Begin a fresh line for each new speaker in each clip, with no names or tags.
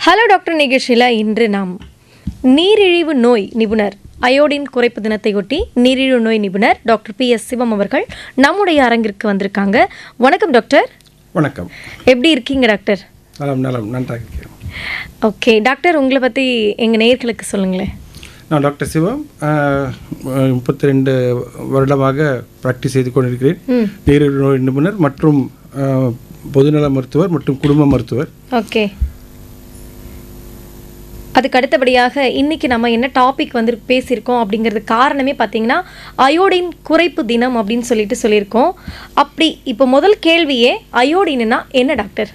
Hello doctor நிகழ்ச்சியில் இன்று நாம் நீரிழிவு நோய் நிபுணர் அயோடின் குறைப்பு தினத்தையொட்டி நீரிழிவு நோய் நிபுணர் டாக்டர் PS சிவம் அவர்கள் நம்முடைய அரங்கிற்கு வந்திருக்காங்க. வணக்கம் டாக்டர்.
வணக்கம்.
எப்படி இருக்கீங்க டாக்டர்?
நலம் நன்றாக இருக்கிறேன்.
ஓகே டாக்டர், உங்களை பற்றி எங்கள் நேயர்களுக்கு சொல்லுங்களேன்.
நான் டாக்டர் சிவம் 32 வருடமாக ப்ராக்டிஸ் செய்து கொண்டிருக்கிறேன். நீரிழிவு நோய் நிபுணர் மற்றும் பொதுநல மருத்துவர் மற்றும் குடும்ப மருத்துவர்.
ஓகே, அதுக்கு அடுத்தபடியாக இன்றைக்கி நம்ம என்ன டாபிக் வந்து பேசியிருக்கோம் அப்படிங்கிறது காரணமே பார்த்தீங்கன்னா அயோடின் குறைப்பு தினம் அப்படின்னு சொல்லியிருக்கோம். அப்படி இப்போ முதல் கேள்வியே அயோடின்னா என்ன டாக்டர்?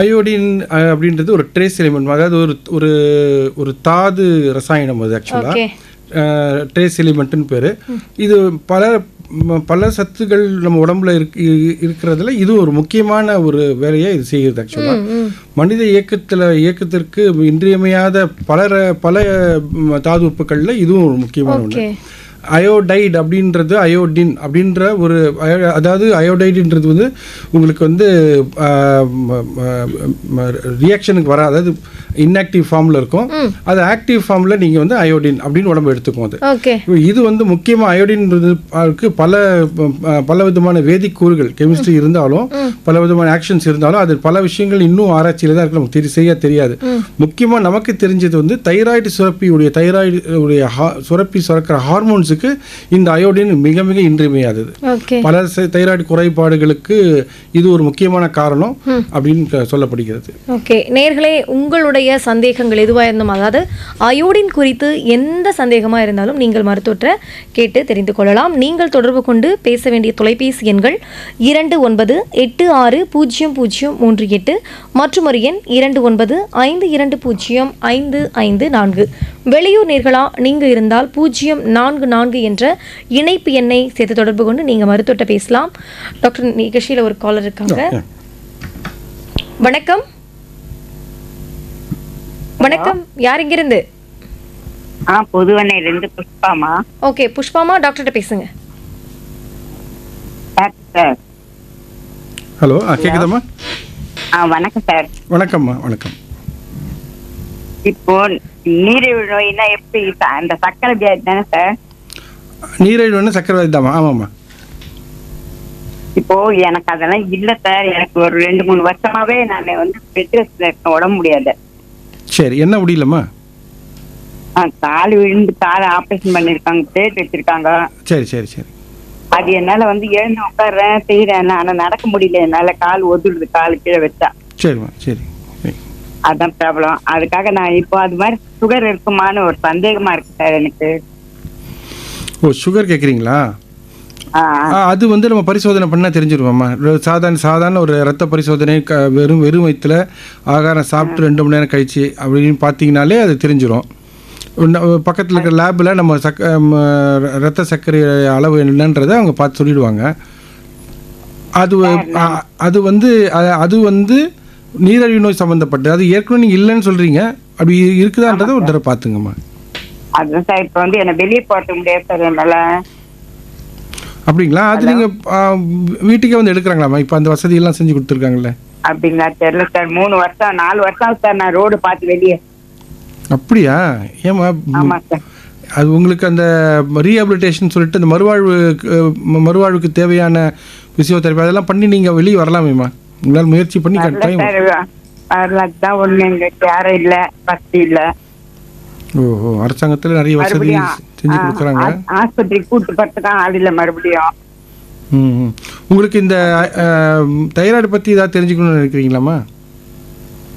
அயோடின் அப்படின்றது ஒரு ட்ரேஸ் எலிமெண்ட், அதாவது ஒரு ஒரு தாது ரசாயனம். அது ஆக்சுவலாக ட்ரேஸ் எலிமெண்ட்டுன்னு பேர். இது பல சத்துக்கள் நம்ம உடம்புல இருக்கிறதுல இது ஒரு முக்கியமான ஒரு வேலையை இது செய்கிறது. ஆக்சுவலாக மனித இயக்கத்திற்கு இன்றியமையாத பல தாது உப்புக்களில் இதுவும் ஒரு முக்கியமான ஒன்று. அயோடைடு அப்படின்றது அயோடின் அப்படின்ற ஒரு, அதாவது அயோடைடுன்றது வந்து உங்களுக்கு வந்து ரியாக்ஷனுக்கு வர, அதாவது இன்ஆக்டிவ் ஃபார்மில் இருக்கும். அது ஆக்டிவ் ஃபார்மில் நீங்கள் வந்து அயோடின் அப்படின்னு உடம்பு எடுத்துக்கும். அது இது வந்து முக்கியமாக அயோடின்றது பல விதமான வேதிக் கூறுகள் கெமிஸ்ட்ரி இருந்தாலும் பல விதமான ஆக்ஷன்ஸ் இருந்தாலும் அது பல விஷயங்கள் இன்னும் ஆராய்ச்சியில் தான் இருக்கு, நமக்கு சரியாக தெரியாது. முக்கியமாக நமக்கு தெரிஞ்சது வந்து தைராய்டு சுரப்பி சுரக்கிற ஹார்மோன்ஸுக்கு இந்த அயோடின் மிக மிக இன்றியமையாதது. பல தைராய்டு குறைபாடுகளுக்கு இது ஒரு முக்கியமான காரணம் அப்படின்னு சொல்லப்படுகிறது.
ஓகே நேயர்களே, உங்களுடைய சந்தேகங்கள் எதுவாக இருந்தும், அதாவது அயோடின் குறித்து எந்த சந்தேகமாக இருந்தாலும் நீங்கள் மருத்துவரை கேட்டு தெரிந்து கொள்ளலாம். நீங்கள் தொடர்பு கொண்டு பேச வேண்டிய தொலைபேசி எண்கள் 29860038 மற்றும் ஒரு எண் 2952055554. வெளியூர் நேர்களா நீங்கள் இருந்தால் 044 என்ற இணைப்பு எண்ணை சேர்த்து தொடர்பு கொண்டு நீங்கள் மருத்துவர்கிட்ட பேசலாம். டாக்டர் நிகழ்ச்சியில் ஒரு காலர் இருக்காங்க. வணக்கம். வணக்கம், யார் இங்கிருந்து?
பொதுவனையிலிருந்து புஷ்பாமா.
ஓகே புஷ்பாமா, டாக்டர்கிட்ட பேசுங்க.
ஹலோ, கேக்குதாம்மா?
வணக்கம் சார்.
வணக்கம்மா. வணக்கம்.
இப்போ நீரிழிவு நோய்னா எப்படி? அந்த சக்கரை வியாதி தானே சார்?
நீரிழிவு சக்கரை வியாதி தாமா? ஆமாம்மா.
இப்போ எனக்கு அதெல்லாம் இல்ல சார். எனக்கு ஒரு 2-3 வருஷமாவே நான் வந்து பெட் ரெஸ்ட்ல இருக்கேன், உடம்பு முடியாது.
சரி, என்ன முடியலம்மா?
கால் விழுந்து காலை ஆபரேஷன் பண்ணிருக்காங்க, பிளேட் வச்சிருக்காங்க.
சரி சரி சரி.
அது என்னால வந்து எழுந்து உட்கார்றேன், செய்யறேன், ஆனா நடக்க முடியல. என்னால கால் ஒதுடுது, காலு கீழே வச்சா.
சரிம்மா. சரி,
அதான் ப்ராப்ளம். அதுக்காக நான் இப்போ அது மாதிரி சுகர் இருக்குமான்னு ஒரு சந்தேகமா இருக்கு சார் எனக்கு.
ஓ, சுகர் கேட்குறீங்களா? அது வந்து நம்ம பரிசோதனை பண்ணால் தெரிஞ்சிருவோம்மா. சாதாரண ஒரு ரத்த பரிசோதனை வெறும் வயிற்றில் ஆகாரம் சாப்பிட்டு 2 மணி நேரம் கழிச்சு அப்படின்னு பார்த்தீங்கனாலே அது தெரிஞ்சிடும். பக்கத்தில் இருக்கிற லேபில் நம்ம ரத்த சர்க்கரை அளவு என்னன்றதை அவங்க பார்த்து சொல்லிடுவாங்க. அது வந்து நீரிழிவு நோய் சம்மந்தப்பட்டது. அது ஏற்கனவே நீங்கள் இல்லைன்னு சொல்கிறீங்க, அப்படி இருக்குதான்றதை ஒரு தடவை பார்த்துங்கம்மா.
அதுதான் சார், இப்போ வந்து என்ன வெளியே போக முடியாது சார் என்னால.
அப்படிங்களா? அது நீங்கள் வீட்டுக்கே வந்து எடுக்கிறாங்களாம்மா? இப்போ அந்த வசதியெல்லாம் செஞ்சு கொடுத்துருக்காங்களே.
அப்படிங்களா? தெரியல சார். 3 வருஷம் 4 வருஷம் சார் நான் ரோடு பார்த்து வெளியே.
அப்படியா? ஏமா? அது உங்களுக்கு அந்த ரீஹாபிலிட்டேஷன் சொல்லிட்டு அந்த மறுவாழ்வுக்கு தேவையான பிசியோதெரபி அதெல்லாம் பண்ணி நீங்கள் வெளியே வரலாமேம்மா. உங்களால் முயற்சி பண்ணி கட்டாயம்.
அதுதான் ஒண்ணு, எங்களுக்கு யாரும் இல்லை, வசதி இல்லை.
ஓஹோ, அரசாங்கத்தில் நிறைய வசதி செஞ்சு கொடுக்குறாங்க.
ஆஸ்பத்திரிக்கு கூட்டு போறதுதான் ஆள் இல்லை மறுபடியும்.
உங்களுக்கு இந்த தைராய்டு பற்றி ஏதாவது தெரிஞ்சுக்கணும்னு நினைக்கிறீங்களாம்மா?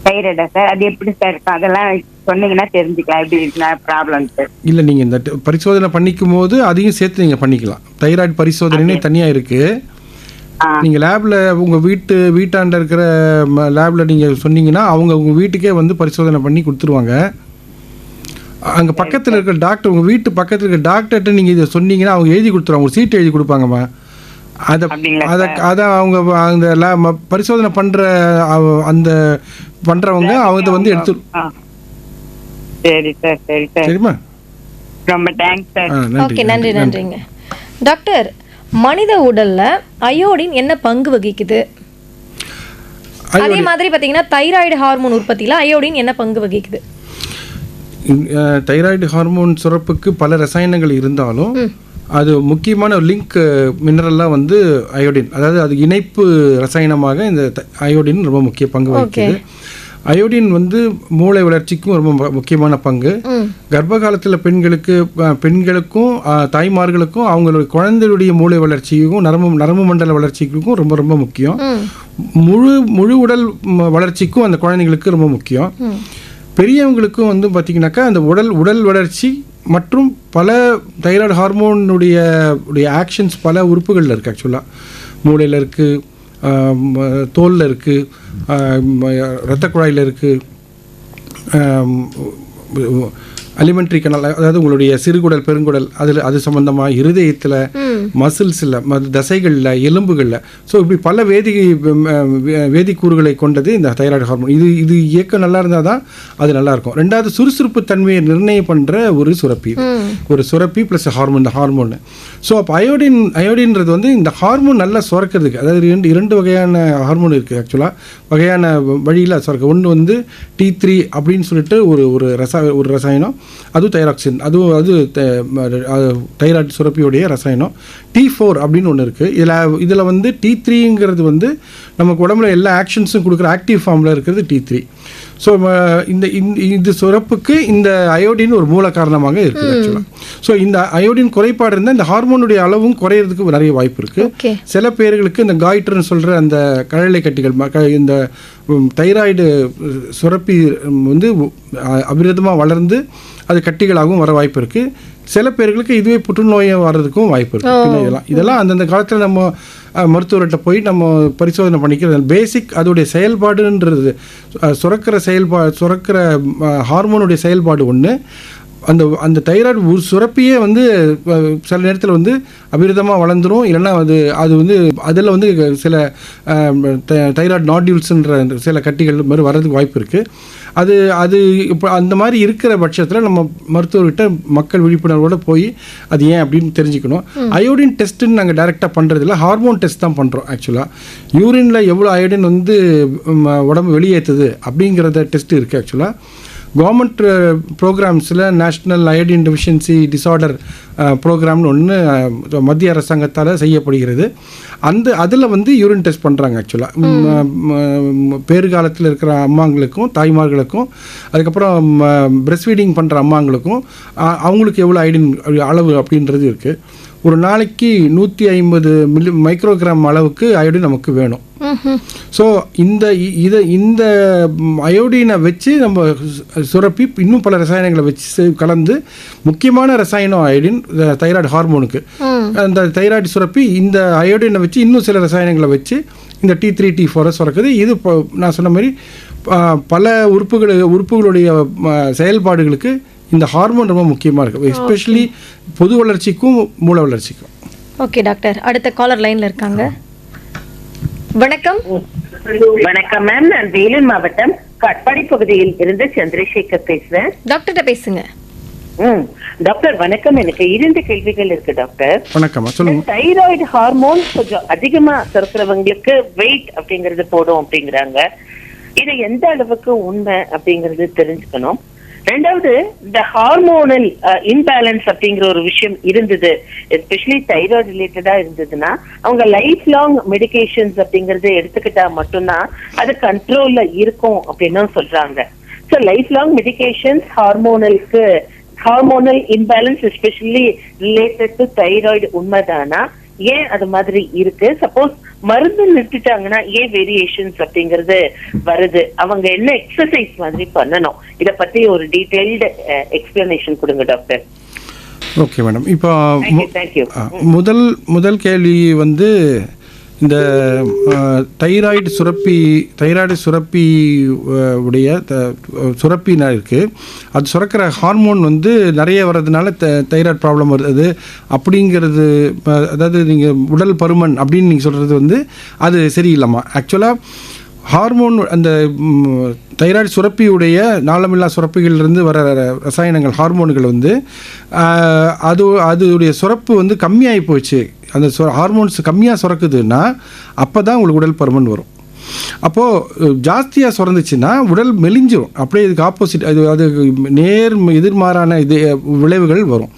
தைராய்டா சார்? அது எப்படி சார் இருக்கும்? அதெல்லாம் சொன்னீங்கன்னா தெரிஞ்சுக்கலாம் எப்படி இருக்குன்னா ப்ராப்ளம் சார்.
இல்லை, நீங்கள் இந்த பரிசோதனை பண்ணிக்கும் போது அதையும் சேர்த்து நீங்கள் பண்ணிக்கலாம். தைராய்டு பரிசோதனைனே தனியாக இருக்குது. நீங்கள் லேபில் உங்கள் வீட்டாண்ட இருக்கிற லேபில் நீங்கள் சொன்னீங்கன்னா அவங்க உங்கள் வீட்டுக்கே வந்து பரிசோதனை பண்ணி கொடுத்துருவாங்க. அங்கே பக்கத்தில் இருக்கிற டாக்டர், உங்கள் வீட்டு பக்கத்தில் இருக்கிற டாக்டர்கிட்ட நீங்கள் இதை சொன்னீங்கன்னா அவங்க எழுதி கொடுத்துருவாங்க, ஒரு சீட்டு எழுதி கொடுப்பாங்கம்மா. அதை அவங்க அந்த பரிசோதனை பண்ணுறவங்க அவங்க வந்து எடுத்து.
சரி சார், சரி சார்.
சரிம்மா,
ரொம்ப தேங்க்ஸ் சார்.
ஓகே, நன்றிங்க டாக்டர். மனித உடல்ல அயோடின் என்ன பங்கு வகிக்குது? அதே மாதிரி பார்த்தீங்கன்னா தைராய்டு ஹார்மோன் உற்பத்தியில் அயோடின் என்ன பங்கு வகிக்குது?
தைராய்டு ஹார்மோன் சுரப்புக்கு பல ரசாயனங்கள் இருந்தாலும் அது முக்கியமான லிங்க் மினரல்லாம் வந்து அயோடின், அதாவது அது இணைப்பு ரசாயனமாக இந்த அயோடின் ரொம்ப முக்கிய பங்கு வகிக்குது. அயோடின் வந்து மூளை வளர்ச்சிக்கும் ரொம்ப முக்கியமான பங்கு. கர்ப்ப காலத்தில் பெண்களுக்கும் தாய்மார்களுக்கும் அவங்களுடைய குழந்தைகளுடைய மூளை வளர்ச்சிக்கும் நரம்பு மண்டல வளர்ச்சிக்கும் ரொம்ப ரொம்ப முக்கியம். முழு உடல் வளர்ச்சிக்கும் அந்த குழந்தைங்களுக்கு ரொம்ப முக்கியம். பெரியவங்களுக்கும் வந்து பார்த்திங்கனாக்கா அந்த உடல் வளர்ச்சி மற்றும் பல தைராய்டு ஹார்மோனுடைய ஆக்ஷன்ஸ் பல உறுப்புகளில் இருக்குது. ஆக்சுவலாக மூளையில் இருக்குது, தோலில் இருக்குது, இரத்த குழாயில் இருக்குது, அலிமெண்ட்ரி கனல், அதாவது உங்களுடைய சிறுகுடல் பெருங்குடல் அது சம்மந்தமாக, இருதயத்தில், மசில்ஸில், தசைகளில், எலும்புகளில். ஸோ இப்படி பல வேதிக்கூறுகளை கொண்டது இந்த தைராய்டு ஹார்மோன். இது இயக்கம் நல்லா இருந்தால் தான் அது நல்லாயிருக்கும். ரெண்டாவது சுறுசுறுப்பு தன்மையை நிர்ணயம் பண்ணுற ஒரு சுரப்பி ப்ளஸ் ஹார்மோன், இந்த ஹார்மோன். ஸோ அப்போ அயோடின்றது வந்து இந்த ஹார்மோன் நல்லா சுரக்கிறதுக்கு, அதாவது இரண்டு வகையான ஹார்மோன் இருக்குது ஆக்சுவலாக, வகையான வழியில் சுரக்க. ஒன்று வந்து T3 அப்படின்னு சொல்லிட்டு ஒரு ரசாயனம், அதுவும் தைராக்சின், அது தைராய்டு சுரப்பியுடைய ரசாயனம். T4 அப்படின்னு ஒன்று இருக்குது. இதில் வந்து T3ங்கிறது வந்து நமக்கு உடம்புல எல்லா ஆக்ஷன்ஸும் கொடுக்குற ஆக்டிவ் ஃபார்மில் இருக்கிறது T3. ஸோ இந்த சுரப்புக்கு இந்த அயோடின் ஒரு மூல காரணமாக இருக்குது ஆக்சுவலாக. ஸோ இந்த அயோடின் குறைபாடு இருந்தால் இந்த ஹார்மோனுடைய அளவும் குறையிறதுக்கு நிறைய வாய்ப்பு இருக்குது. சில பேர்களுக்கு இந்த காய்டர்னு சொல்கிற அந்த கழலை கட்டிகள், இந்த தைராய்டு சுரப்பி வந்து அபிரதமாக வளர்ந்து அது கட்டிகளாகவும் வர வாய்ப்பு இருக்குது. சில பேர்களுக்கு இதுவே புற்றுநோயை வர்றதுக்கும் வாய்ப்பு இருக்குது. இதெல்லாம் அந்தந்த காலத்தில் நம்ம மருத்துவர்கிட்ட போய் நம்ம பரிசோதனை பண்ணிக்கிறது. பேசிக் அதோடைய செயல்பாடுன்றது சுரக்கிற ஹார்மோனுடைய செயல்பாடு ஒன்று. அந்த தைராய்டு சுரப்பியே வந்து சில நேரத்தில் வந்து அபிரிதமாக வளர்ந்துடும். இல்லைன்னா அது வந்து அதில் வந்து சில தைராய்டு நாட்யூல்ஸுன்ற சில கட்டிகள் மாதிரி வர்றதுக்கு வாய்ப்பு இருக்குது. அது இப்போ அந்த மாதிரி இருக்கிற பட்சத்தில் நம்ம மருத்துவர்கிட்ட மக்கள் விழிப்புணர்வோடு போய் அது ஏன் அப்படின்னு தெரிஞ்சுக்கணும். அயோடின் டெஸ்ட்டுன்னு நாங்கள் டைரெக்டாக பண்ணுறதில்ல, ஹார்மோன் டெஸ்ட் தான் பண்ணுறோம். ஆக்சுவலாக யூரினில் எவ்வளோ அயோடின் வந்து உடம்பு வெளியேற்றுது அப்படிங்கிறத டெஸ்ட்டு இருக்குது. ஆக்சுவலாக கவர்மெண்ட் ப்ரோக்ராம்ஸில் நேஷ்னல் அயோடின் டெஃபிஷியன்சி டிஸார்டர் ப்ரோக்ராம்னு ஒன்று மத்திய அரசாங்கத்தால் செய்யப்படுகிறது. அதில் வந்து யூரின் டெஸ்ட் பண்ணுறாங்க. ஆக்சுவலாக பேறுகாலத்தில் இருக்கிற அம்மாங்களுக்கும் தாய்மார்களுக்கும், அதுக்கப்புறம் பிரெஸ்ட் ஃபீடிங் பண்ணுற அம்மாங்களுக்கும் அவங்களுக்கு எவ்வளோ அயோடின் அளவு அப்படின்றது இருக்குது. ஒரு நாளைக்கு 150 மைக்ரோகிராம் அளவுக்கு அயோடின் நமக்கு வேணும். ஸோ இந்த அயோடினை வச்சு நம்ம சுரப்பி இன்னும் பல ரசாயனங்களை வச்சு கலந்து, முக்கியமான ரசாயனம் அயோடின் தைராய்டு ஹார்மோனுக்கு. அந்த தைராய்டு சுரப்பி இந்த அயோடினை வச்சு இன்னும் சில ரசாயனங்களை வச்சு இந்த T3 T4 சுரக்குது. இது நான் சொன்ன மாதிரி பல உறுப்புகளுடைய செயல்பாடுகளுக்கு இந்த ஹார்மோன் ரொம்ப முக்கியமாக இருக்குது, எஸ்பெஷலி பொது வளர்ச்சிக்கும் மூளை வளர்ச்சிக்கும்.
ஓகே டாக்டர், அடுத்த காலர் லைனில் இருக்காங்க. வணக்கம்.
வணக்கம் மேம், நான் வேலூர் மாவட்டம் காட்பாடி பகுதியில் இருந்து சந்திரசேகர் பேசுறேன்.
டாக்டர்கிட்ட பேசுங்க.
டாக்டர் வணக்கம், எனக்கு 2 கேள்விகள் இருக்கு டாக்டர்.
வணக்கம், சொல்லுங்க.
தைராய்டு ஹார்மோன் கொஞ்சம் அதிகமா சுரக்கிறவங்களுக்கு வெயிட் அப்படிங்கறது போடும் அப்படிங்கிறாங்க. இது எந்த அளவுக்கு உண்மை அப்படிங்கறது தெரிஞ்சுக்கணும். ரெண்டாவது, இந்த ஹார்மோனல் இன்பேலன்ஸ் அப்படிங்கிற ஒரு விஷயம் இருந்தது, எஸ்பெஷலி தைராய்டு ரிலேட்டடா இருந்ததுன்னா அவங்க லைஃப் லாங் மெடிகேஷன்ஸ் அப்படிங்கறத எடுத்துக்கிட்டா மட்டும்தான் அது கண்ட்ரோல்ல இருக்கும் அப்படின்னு சொல்றாங்க. So life long medications hormonal imbalance especially related to thyroid உண்மைதானா? ஏன் அது மாதிரி இருக்கு? சப்போஸ் மருந்து நிறுத்திட்டாங்கன்னா ஏன் வேரியேஷன்ஸ் அப்படிங்கறது வருது? அவங்க என்ன எக்ஸசைஸ் மாதிரி பண்ணணும்? இத பத்தி ஒரு டீடைல்டு எக்ஸ்பிளனேஷன் கொடுங்க டாக்டர்.
Okay madam. இப்போ
தேங்க்யூ.
முதல் கேள்வி வந்து இந்த தைராய்டு சுரப்பி உடைய சுரப்பினா இருக்குது, அது சுரக்கிற ஹார்மோன் வந்து நிறைய வர்றதுனால தைராய்டு ப்ராப்ளம் வருது அப்படிங்கிறது. அதாவது நீங்கள் உடல் பருமன் அப்படின்னு நீங்கள் சொல்கிறது வந்து அது சரியில்லைம்மா. ஆக்சுவலாக ஹார்மோன் அந்த தைராய்டு சுரப்பியுடைய நாளமில்லா சுரப்பிகளிலிருந்து வர ரசாயனங்கள் ஹார்மோன்கள் வந்து அதுடைய சுரப்பு வந்து கம்மியாகி போச்சு. அந்த ஹார்மோன்ஸ் கம்மியாக சுரக்குதுன்னா அப்போ தான் உங்களுக்கு உடல் பருமன் வரும். அப்போது ஜாஸ்தியாக சுரந்துச்சுன்னா உடல் மெலிஞ்சிரும். அப்படியே இதுக்கு ஆப்போசிட் அது எதிர்மாறான விளைவுகள் வரும்.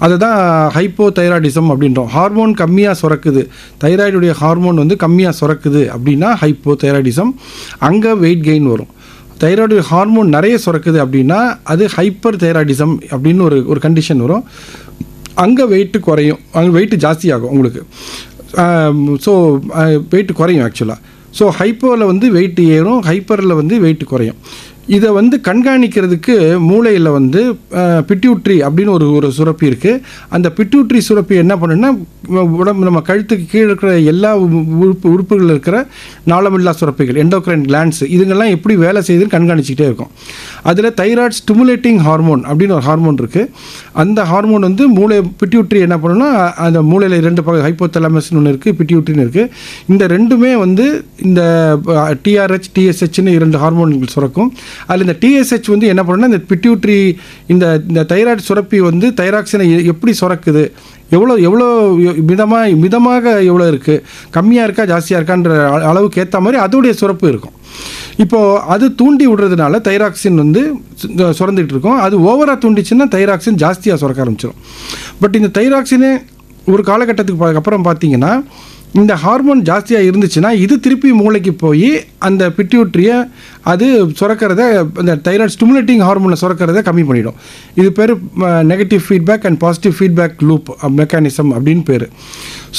அதுதான் ஹைப்போதைராய்டிசம் அப்படின்றோம். ஹார்மோன் கம்மியாக சுரக்குது, தைராய்டுடைய ஹார்மோன் வந்து கம்மியாக சுரக்குது அப்படின்னா ஹைப்போதைராய்டிசம். அங்கே வெயிட் கெயின் வரும். தைராய்டு ஹார்மோன் நிறைய சுரக்குது அப்படின்னா அது ஹைப்பர் தைராய்டிசம் அப்படின்னு ஒரு கண்டிஷன் வரும். அங்கே வெயிட்டு குறையும், அங்கே வெயிட்டு ஜாஸ்தியாகும் உங்களுக்கு. ஸோ வெயிட்டு குறையும் ஆக்சுவலாக. ஸோ ஹைப்போவில் வந்து வெயிட் ஏறும், ஹைப்பரில் வந்து வெயிட் குறையும். இதை வந்து கண்காணிக்கிறதுக்கு மூளையில் வந்து பிட்யூட்ரி அப்படின்னு ஒரு சுரப்பி இருக்குது. அந்த பிட்யூட்ரி சுரப்பி என்ன பண்ணுன்னா உடம்பு நம்ம கழுத்துக்கு கீழே இருக்கிற எல்லா உறுப்புகளில் இருக்கிற நாளமில்லா சுரப்பிகள், எண்டோக்ரைன் கிளாண்ட்ஸ், இதுங்கெல்லாம் எப்படி வேலை செய்யுதுன்னு கண்காணிச்சிக்கிட்டே இருக்கும். அதில் தைராய்டு ஸ்டிமுலேட்டிங் ஹார்மோன் அப்படின்னு ஒரு ஹார்மோன் இருக்குது. அந்த ஹார்மோன் வந்து மூளை பிட்யூட்ரி என்ன பண்ணுன்னா அந்த மூளையில் 2 பக்கம் ஹைப்போதலாமஸ்னு ஒன்று இருக்குது, பிட்யூட்ரின்னு இருக்குது. இந்த ரெண்டுமே வந்து இந்த டிஆர்ஹெச் டிஎஸ்ஹெச்னு 2 ஹார்மோன்கள் சுரக்கும். அதில் இந்த டிஎஸ்ஹெச் வந்து என்ன பண்ணுன்னா இந்த பிட்யூட்ரி இந்த தைராய்டு சுரப்பி வந்து தைராக்சினை எப்படி சுரக்குது, எவ்வளோ மிதமாக எவ்வளோ இருக்குது, கம்மியாக இருக்கா ஜாஸ்தியாக இருக்கான்ற அளவுக்கு ஏற்ற மாதிரி அதோடைய சுரப்பு இருக்கும். இப்போது அது தூண்டி விடுறதுனால தைராக்சின் வந்து சுரந்துகிட்டு இருக்கும். அது ஓவராக தூண்டிச்சுன்னா தைராக்சின் ஜாஸ்தியாக சுரக்க ஆரம்பிச்சிடும். பட் இந்த தைராக்சினே ஒரு காலகட்டத்துக்கு அப்புறம் பார்த்தீங்கன்னா இந்த ஹார்மோன் ஜாஸ்தியாக இருந்துச்சுன்னா இது திருப்பி மூளைக்கு போய் அந்த பிட்யூட்ரியை அது சுரக்கிறத, அந்த தைராய்டு ஸ்டிமுலேட்டிங் ஹார்மோனை சுரக்கிறத கம்மி பண்ணிடும். இது பேர் negative feedback and positive feedback loop mechanism அப்படின்னு பேர்.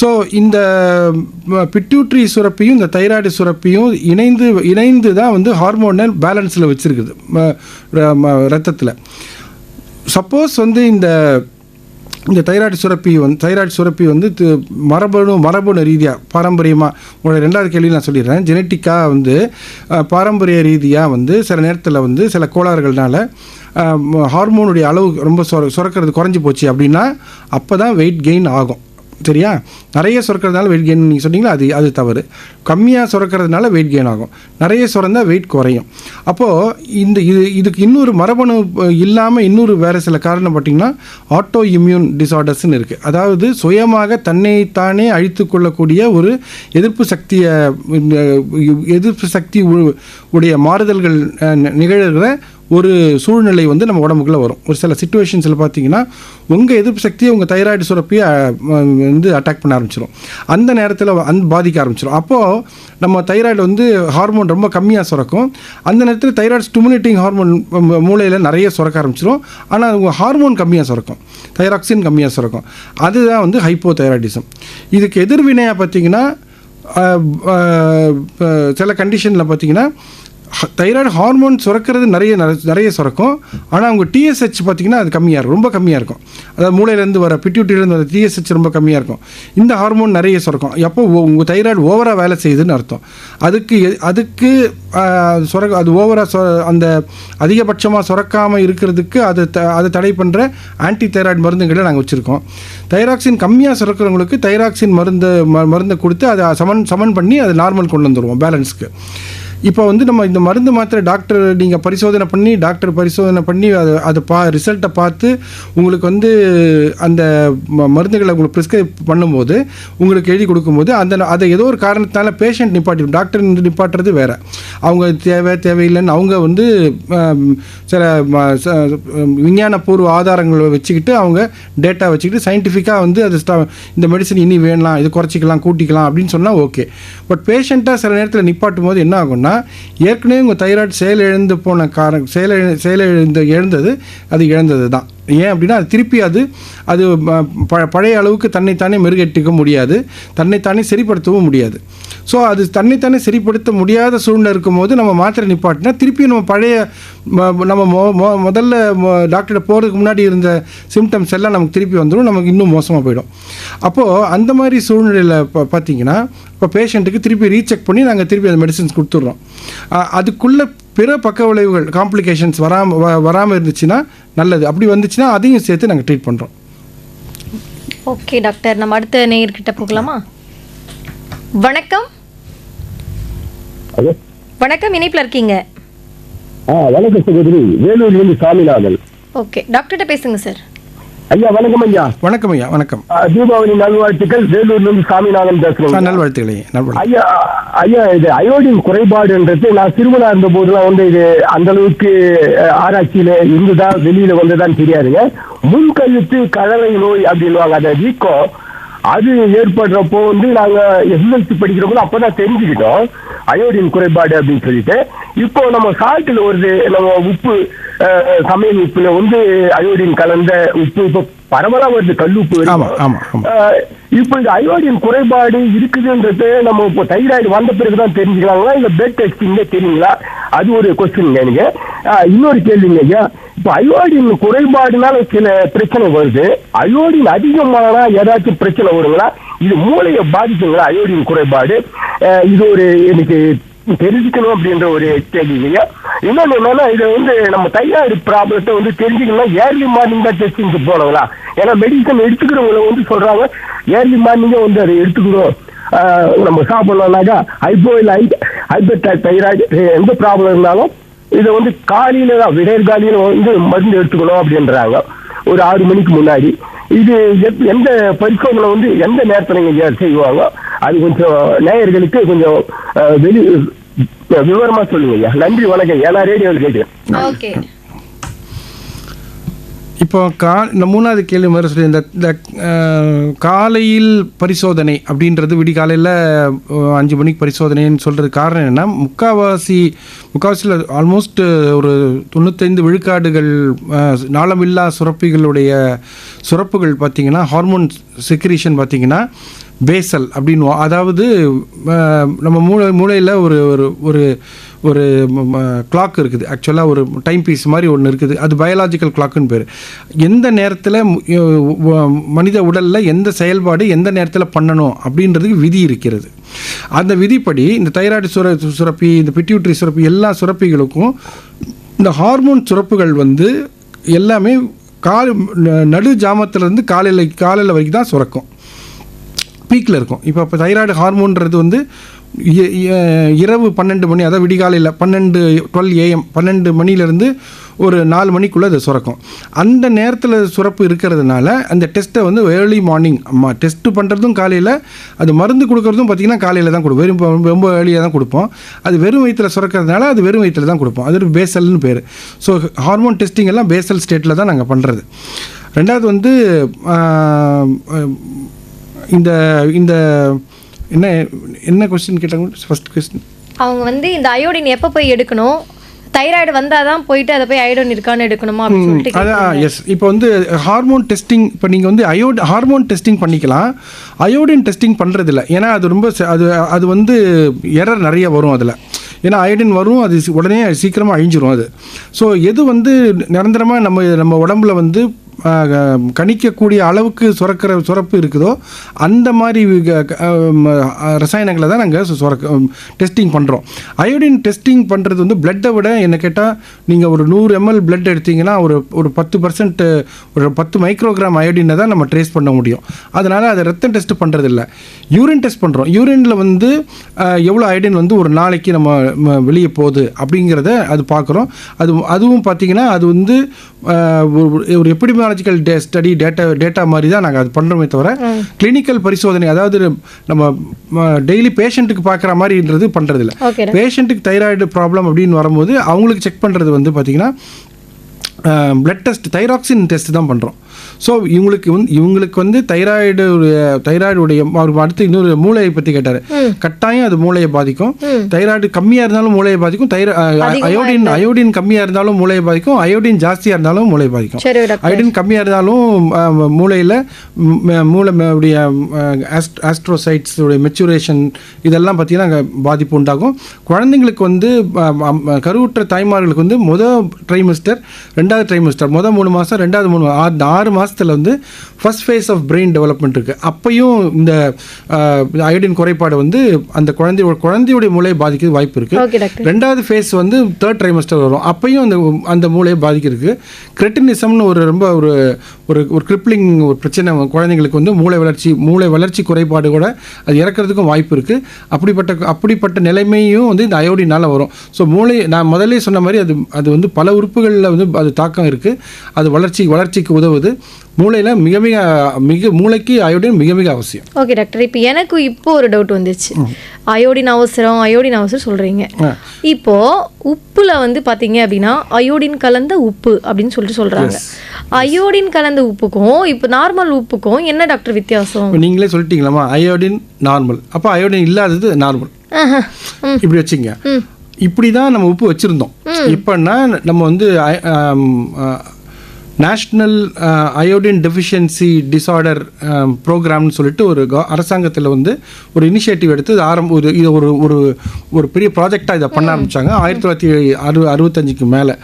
ஸோ இந்த பிட்யூட்ரி சுரப்பியும் இந்த தைராய்டு சுரப்பியும் இணைந்து தான் வந்து ஹார்மோனல் பேலன்ஸில் வச்சுருக்குது ரத்தத்தில். சப்போஸ் வந்து இந்த தைராய்டு சுரப்பி வந்து மரபணு ரீதியாக பாரம்பரியமாக, உங்களோட 2வது கேள்வி நான் சொல்லிடுறேன். ஜெனட்டிக்காக வந்து பாரம்பரிய ரீதியாக வந்து சில நேரத்தில் வந்து சில கோளாறுகள்னால ஹார்மோனுடைய அளவு ரொம்ப சுரக்கிறது குறைஞ்சி போச்சு அப்படின்னா அப்போ தான் வெயிட் கெயின் ஆகும். சரியா? நிறைய சுரக்கிறதுனால வெயிட் கெயின் நீங்கள் சொன்னீங்களா, அது தவறு. கம்மியாக சுரக்கிறதுனால வெயிட் கெயின் ஆகும், நிறைய சுரந்தால் வெயிட் குறையும். அப்போது இதுக்கு இன்னொரு மரபணு இல்லாமல் இன்னொரு வேறு சில காரணம் பார்த்திங்கன்னா ஆட்டோ இம்யூன் டிசார்டர்ஸ்ன்னு இருக்குது. அதாவது சுயமாக தன்னைத்தானே அழித்து கொள்ளக்கூடிய ஒரு எதிர்ப்பு சக்தி உடைய மாறுதல்கள் நிகழ்கிற ஒரு சூழ்நிலை வந்து நம்ம உடம்புக்குள்ளே வரும். ஒரு சில சிச்சுவேஷன்ஸில் பார்த்தீங்கன்னா உங்கள் எதிர்ப்பு சக்தியை உங்கள் தைராய்டு சுரப்பியை வந்து அட்டாக் பண்ண ஆரம்பிச்சிடும். அந்த நேரத்தில் பாதிக்க ஆரம்பிச்சிடும். அப்போது நம்ம தைராய்டு வந்து ஹார்மோன் ரொம்ப கம்மியாக சுரக்கும். அந்த நேரத்தில் தைராய்டு ஸ்டிமுலேட்டிங் ஹார்மோன் மூளையில் நிறைய சுரக்க ஆரம்பிச்சிடும். ஆனால் உங்கள் ஹார்மோன் கம்மியாக சுரக்கும், தைராக்சின் கம்மியாக சுரக்கும். அதுதான் வந்து ஹைப்போதைராய்டிசம். இதுக்கு எதிர்வினையாக பார்த்தீங்கன்னா சில கண்டிஷனில் பார்த்தீங்கன்னா தைராய்டு ஹார்மோன் சுரக்கிறது நிறைய சுரக்கும். ஆனால் அவங்க டிஎஸ்ஹெச் பார்த்திங்கன்னா அது கம்மியாக இருக்கும், ரொம்ப கம்மியாக இருக்கும். அதாவது மூளையிலேருந்து வர பிட்யூட்ரியிலேருந்து வர டிஎஸ்ஹெச் ரொம்ப கம்மியாக இருக்கும். இந்த ஹார்மோன் நிறைய சுரக்கும். அப்போ உங்கள் தைராய்டு ஓவராக வேலை செய்யுதுன்னு அர்த்தம். அதுக்கு அது ஓவராக அந்த அதிகபட்சமாக சுரக்காமல் இருக்கிறதுக்கு அதை தடை பண்ணுற ஆன்டி தைராய்டு மருந்துகளை நாங்கள் வச்சுருக்கோம். தைராக்சின் கம்மியாக சுரக்கிறவங்களுக்கு தைராக்சின் மருந்தை கொடுத்து அதை சமன் பண்ணி அதை நார்மல் கொண்டு வந்துடுவோம், பேலன்ஸுக்கு. இப்போ வந்து நம்ம இந்த மருந்து மாத்திரை நீங்கள் பரிசோதனை பண்ணி அதை ரிசல்ட்டை பார்த்து உங்களுக்கு வந்து அந்த மருந்துகளை உங்களுக்கு ப்ரிஸ்கிரைப் பண்ணும்போது உங்களுக்கு எழுதி கொடுக்கும்போது அதை ஏதோ ஒரு காரணத்தினால பேஷண்ட் டாக்டர் நிப்பாட்டுறது வேறு. அவங்க தேவையில்லைன்னு அவங்க வந்து சில விஞ்ஞானபூர்வ ஆதாரங்களை வச்சுக்கிட்டு அவங்க டேட்டா வச்சுக்கிட்டு சயின்டிஃபிக்காக வந்து அது இந்த மெடிசன் இனி வேணலாம், இது குறைச்சிக்கலாம் கூட்டிக்கலாம் அப்படின்னு சொன்னால் ஓகே. பட் பேஷண்ட்டாக சில நேரத்தில் நிப்பாட்டும் போது என்ன ஆகும்னா ஏற்கனவே உங்கள் தைராய்டு இழந்தது அது இழந்தது தான். ஏன் அப்படின்னா அது திருப்பி அது பழைய அளவுக்கு தன்னைத்தானே மெருகேற்றிக்க முடியாது, தன்னைத்தானே சரிப்படுத்தவும் முடியாது. ஸோ அது தன்னைத்தானே சரிப்படுத்த முடியாத சூழ்நிலை இருக்கும்போது நம்ம மாத்திரை நிப்பாட்டினா திருப்பி நம்ம பழைய முதல்ல டாக்டர்கிட்ட போகிறதுக்கு முன்னாடி இருந்த சிம்டம்ஸ் எல்லாம் நமக்கு திருப்பி வந்துடும், நமக்கு இன்னும் மோசமாக போயிடும். அப்போது அந்த மாதிரி சூழ்நிலையில் பார்த்தீங்கன்னா இப்போ பேஷண்ட்டுக்கு திருப்பி ரீசெக் பண்ணி நாங்கள் திருப்பி அந்த மெடிசின்ஸ் கொடுத்துட்றோம். அதுக்குள்ளே பிற பக்க விளைவுகள் காம்ப்ளிகேஷன்ஸ் வராமல் இருந்துச்சுன்னா நல்லது. அப்படி வந்துச்சுன்னா அதையும் சேர்த்து நாங்கள் ட்ரீட் பண்ணுறோம்.
ஓகே டாக்டர், நம்ம அடுத்த நேயர்கிட்ட போகலாமா? வணக்கம். வணக்கம், இணைப்பில் இருக்கீங்க.
வணக்கம் சகோதரி, வேலூர்லேருந்து சாமிநாதன்.
ஓகே, டாக்டர்கிட்ட பேசுங்க சார்.
ஐயா வணக்கம் ஐயா.
வணக்கம் ஐயா. வணக்கம்.
தீபாவளி நல்வாழ்த்துக்கள். வேலூர்ல இருந்து சாமிநாதன் பேசுறேன்.
நல்வாழ்த்துக்களை.
ஐயா ஐயா இது அயோடின் குறைபாடுன்றது நான் சிறுவனா இருந்த போதுலாம் வந்து இது அந்த அளவுக்கு ஆராய்ச்சியில இருந்துதான் வெளியில வந்துதான் தெரியாதுங்க. முன்கழுத்து கழலை நோய் அப்படின்வாங்க, அந்த வீக்கம் அது ஏற்படுறப்போ வந்து நாங்க எஸ்எல்சி படிக்கிறப்போ அப்பதான் தெரிஞ்சுக்கிட்டோம் அயோடின் குறைபாடு அப்படின்னு சொல்லிட்டு. இப்போ நம்ம சால்ட்ல ஒரு நம்ம உப்பு சமையல் உப்புல வந்து அயோடின் கலந்த உப்பு இப்போ பரவலா வருது, கல் உப்பு. இப்போ இந்த அயோடின் குறைபாடு இருக்குதுன்றது நம்ம இப்போ தைராய்டு வந்த பிறகுதான் தெரிஞ்சுக்கலாங்களா இல்ல பிளட் டெஸ்டிங்ல தெரியுங்களா? அது ஒரு கொஸ்டின் எனக்கு. இன்னொரு கேள்விங்க ஐயா, இப்போ அயோடின் குறைபாடுனால சில பிரச்சனை வருது, அயோடின் அதிகமானா ஏதாச்சும் பிரச்சனை வருங்களா? இது மூளையை பாதிக்குங்களா அயோடின் குறைபாடு? இது ஒரு எனக்கு தெரிஞ்சுக்கணும் அப்படின்ற ஒரு கேள்வி இல்லையா. இன்னொன்னு என்னன்னா, இதை வந்து நம்ம தைராய்டு ப்ராப்ளத்தை வந்து தெரிஞ்சுக்கணும் ஏர்லி மார்னிங் தான் டெஸ்டிங்க்கு போனவங்களா? ஏன்னா மெடிசன் எடுத்துக்கிறவங்கள வந்து சொல்றாங்க ஏர்லி மார்னிங்கே வந்து அதை எடுத்துக்கணும், நம்ம சாப்பிடலாம்னாக்கா ஹைப்போ இல்லை ஹைப்பர் தைராய்டு எந்த ப்ராப்ளம் இருந்தாலும் இதை வந்து காலையில தான் விடையற் காலையில வந்து மருந்து எடுத்துக்கணும் அப்படின்றாங்க ஒரு 6 மணிக்கு முன்னாடி. இது எந்த பரிசோதனை வந்து எந்த நேரத்தில் நீங்க செய்வாங்க? அது கொஞ்சம் நேயர்களுக்கு கொஞ்சம் விவரமா சொல்லுங்க. நன்றி, வணக்கம். ஏன்னா ரேடியோவில் கேட்கிறேன்.
இப்போ இந்த 3வது கேள்வி மாதிரி சொல்லி இந்த காலையில் பரிசோதனை அப்படின்றது விடிகாலையில் 5 மணிக்கு பரிசோதனைன்னு சொல்கிறது காரணம் என்னென்னா, முக்கால்வாசியில் ஆல்மோஸ்ட் ஒரு 95 விழுக்காடுகள் நாளமில்லா சுரப்பிகளுடைய சுரப்புகள் பார்த்திங்கன்னா, ஹார்மோன் செக்ரீஷன் பார்த்திங்கன்னா பேசல் அப்படின்னு, அதாவது நம்ம மூளையில் ஒரு ஒரு ஒரு கிளாக் இருக்குது. ஆக்சுவலாக ஒரு டைம் பீஸ் மாதிரி ஒன்று இருக்குது, அது பயாலாஜிக்கல் கிளாக்குன்னு பேர். எந்த நேரத்தில் மனித உடலில் எந்த செயல்பாடு எந்த நேரத்தில் பண்ணணும் அப்படின்றதுக்கு விதி இருக்கிறது. அந்த விதிப்படி இந்த தைராய்டு சுரப்பி, இந்த பிட்யூட்டரி சுரப்பி, எல்லா சுரப்பிகளுக்கும் இந்த ஹார்மோன் சுரப்புகள் வந்து எல்லாமே நடு ஜாமத்திலேருந்து காலையில் வரைக்கும் தான் சுரக்கும், பீக்கில் இருக்கும். இப்போ தைராய்டு ஹார்மோன்றது வந்து இரவு 12 மணி, அதாவது விடிகாலையில் 12 AM 12 மணிலேருந்து ஒரு 4 மணிக்குள்ளே அது சுரக்கும். அந்த நேரத்தில் சுரப்பு இருக்கிறதுனால அந்த டெஸ்ட்டை வந்து ஏர்லி மார்னிங் டெஸ்ட்டு பண்ணுறதும் காலையில், அது மருந்து கொடுக்குறதும் பார்த்திங்கன்னா காலையில் தான் கொடுப்போம், ரொம்ப ஏர்லியாக தான் கொடுப்போம். அது வெறும் வயிற்றில் சுரக்கிறதுனால அது வெறும் வயிற்றில் தான் கொடுப்போம். அது பேசல்னு பேர். ஸோ ஹார்மோன் டெஸ்டிங் எல்லாம் பேசல் ஸ்டேட்டில் தான் நாங்கள் பண்ணுறது. ரெண்டாவது வந்து இந்த இந்த என்ன கொஸ்டின் கேட்டாங்க? ஃபர்ஸ்ட் கொஸ்டின்
அவங்க வந்து இந்த அயோடின் எப்போ போய் எடுக்கணும், தைராய்டு வந்தால் தான் போயிட்டு அதை போய் அயோடின் இருக்கான்னு எடுக்கணுமா அப்படின்னு சொல்லிட்டு.
அதான் எஸ். இப்போ வந்து ஹார்மோன் டெஸ்டிங், இப்போ நீங்கள் வந்து ஹார்மோன் டெஸ்டிங் பண்ணிக்கலாம், அயோடின் டெஸ்டிங் பண்ணுறதில்ல. ஏன்னா அது ரொம்ப அது வந்து எரர் நிறைய வரும் அதில். ஏன்னா அயோடின் வரும், அது உடனே சீக்கிரமாக அழிஞ்சிரும் அது. ஸோ எது வந்து நிரந்தரமாக நம்ம உடம்புல வந்து கணிக்கக்கூடிய அளவுக்கு சுரப்பு இருக்குதோ அந்த மாதிரி ரசாயனங்களை தான் நாங்கள் டெஸ்டிங் பண்ணுறோம். அயோடின் டெஸ்டிங் பண்ணுறது வந்து பிளட்டை விட என்ன கேட்டால், நீங்கள் ஒரு 100 ml பிளட் எடுத்திங்கன்னா ஒரு 10% ஒரு 10 மைக்ரோகிராம் அயோடினை தான் நம்ம ட்ரேஸ் பண்ண முடியும். அதனால் அதை ரத்தம் டெஸ்ட் பண்ணுறதில்ல, யூரின் டெஸ்ட் பண்ணுறோம். யூரினில் வந்து எவ்வளோ அயோடின் வந்து ஒரு நாளைக்கு நம்ம வெளியே போகுது அப்படிங்கிறத அது பார்க்குறோம். அதுவும் பார்த்திங்கன்னா அது வந்து ஒரு எபிடமியாலஜிக்கல் ஸ்டடி டேட்டா மாதிரி தான் நாங்கள் அது பண்ணுறோமே தவிர கிளினிக்கல் பரிசோதனை, அதாவது நம்ம டெய்லி பேஷண்ட்டுக்கு பார்க்குற மாதிரின்றது பண்ணுறதில்ல. பேஷண்ட்டுக்கு தைராய்டு ப்ராப்ளம் அப்படின்னு வரும்போது அவங்களுக்கு செக் பண்ணுறது வந்து பார்த்திங்கன்னா பிளட் டெஸ்ட், தைராக்சின் டெஸ்ட் தான் பண்ணுறோம். ஸோ இவங்களுக்கு வந்து தைராய்டுடைய அடுத்து இன்னொரு மூளையை பற்றி கேட்டார். கட்டாயம் அது மூளையை பாதிக்கும். தைராய்டு கம்மியாக இருந்தாலும் மூளையை பாதிக்கும், அயோடின் கம்மியாக இருந்தாலும் மூளையை பாதிக்கும், அயோடின் ஜாஸ்தியாக இருந்தாலும் மூளையை பாதிக்கும். அயோடின் கம்மியாக இருந்தாலும் மூளையில் மூளையுடைய ஆஸ்ட்ரோசைட்ஸ் மெச்சுரேஷன் இதெல்லாம் பார்த்தீங்கன்னா பாதிப்பு உண்டாகும். குழந்தைங்களுக்கு வந்து கருவுற்ற தாய்மார்களுக்கு வந்து முதல் ட்ரைமஸ்டர், 2வது ட்ரைமஸ்டர், முதல் 3 மாதம், 2வது 6 மாதத்தில் வந்து first phase of brain development இருக்குது. அப்பையும் இந்த அயோடின் குறைபாடு வந்து அந்த குழந்தையுடைய மூளையை பாதிக்க வாய்ப்பு இருக்குது. 2வது ஃபேஸ் வந்து 3rd ட்ரைமஸ்டர் வரும், அப்பையும் அந்த மூளையை பாதிக்கிறதுக்கு. கிரெட்டினிசம்னு ஒரு ரொம்ப ஒரு கிரிப்ளிங் ஒரு பிரச்சனை குழந்தைங்களுக்கு வந்து மூளை வளர்ச்சி குறைபாடு கூட அது இறக்கிறதுக்கும் வாய்ப்பு இருக்குது. அப்படிப்பட்ட நிலைமையும் வந்து இந்த அயோடினால் வரும். ஸோ மூளை, நான் முதல்ல சொன்ன மாதிரி அது வந்து பல உறுப்புகளில் வந்து அது தாக்கம் இருக்குது, அது வளர்ச்சிக்கு உதவுது. மூளையில் மிக மிக மிக மூளைக்கு அயோடின் மிக மிக அவசியம்.
ஓகே டாக்டர், இப்போ எனக்கு இப்போ ஒரு டவுட் வந்துச்சு. அயோடின் அவசரம் சொல்கிறீங்க. இப்போது உப்பில் வந்து பார்த்தீங்க அப்படின்னா அயோடின் கலந்த உப்பு அப்படின்னு சொல்கிறாங்க. அயோடின் கலந்த உப்புக்கும் இப்போ நார்மல் உப்புக்கும் என்ன டாக்டர் வித்தியாசம்?
நீங்களே சொல்லிட்டீங்களாமா, அயோடின் நார்மல், அப்போ அயோடின் இல்லாதது நார்மல், இப்படி வச்சுங்க. இப்படி தான் நம்ம உப்பு வச்சுருந்தோம். இப்போன்னா நம்ம வந்து நேஷ்னல் அயோடின் டெஃபிஷியன்சி டிஸார்டர் ப்ரோக்ராம்னு சொல்லிட்டு ஒரு அரசாங்கத்தில் வந்து ஒரு இனிஷியேட்டிவ் எடுத்து இது ஒரு பெரிய ப்ராஜெக்டாக இதை பண்ண ஆரம்பித்தாங்க 1965 மேலே.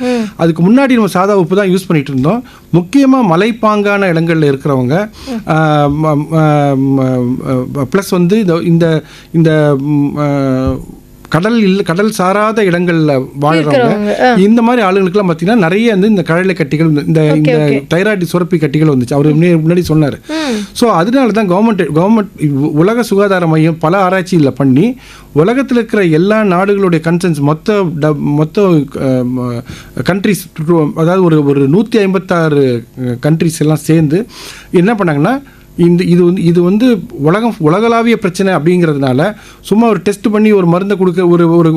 அதுக்கு முன்னாடி நம்ம சாதா உப்பு தான் யூஸ் பண்ணிகிட்டு இருந்தோம். முக்கியமாக மலைப்பாங்கான இடங்களில் இருக்கிறவங்க ப்ளஸ் வந்து இந்த கடல் சாராத இடங்கள்ல வாழ்றவங்க, இந்த மாதிரி ஆளுங்களுக்குலாம் பார்த்தீங்கன்னா நிறைய வந்து இந்த கழலை கட்டிகள், இந்த தைராய்டு சுரப்பி கட்டிகள் வந்துச்சு. அவர் முன்னாடி சொன்னார். ஸோ அதனால தான் கவர்மெண்ட் உலக சுகாதார மையம் பல ஆராய்ச்சியில் பண்ணி உலகத்தில் இருக்கிற எல்லா நாடுகளுடைய கன்சென்ஸ் மொத்த கண்ட்ரிஸ், அதாவது ஒரு 156 கண்ட்ரிஸ் எல்லாம் சேர்ந்து என்ன பண்ணாங்கன்னா, இது வந்து உலகளாவிய பிரச்சனை அப்படிங்கிறதுனால சும்மா ஒரு டெஸ்ட் பண்ணி ஒரு மருந்தை கொடுக்க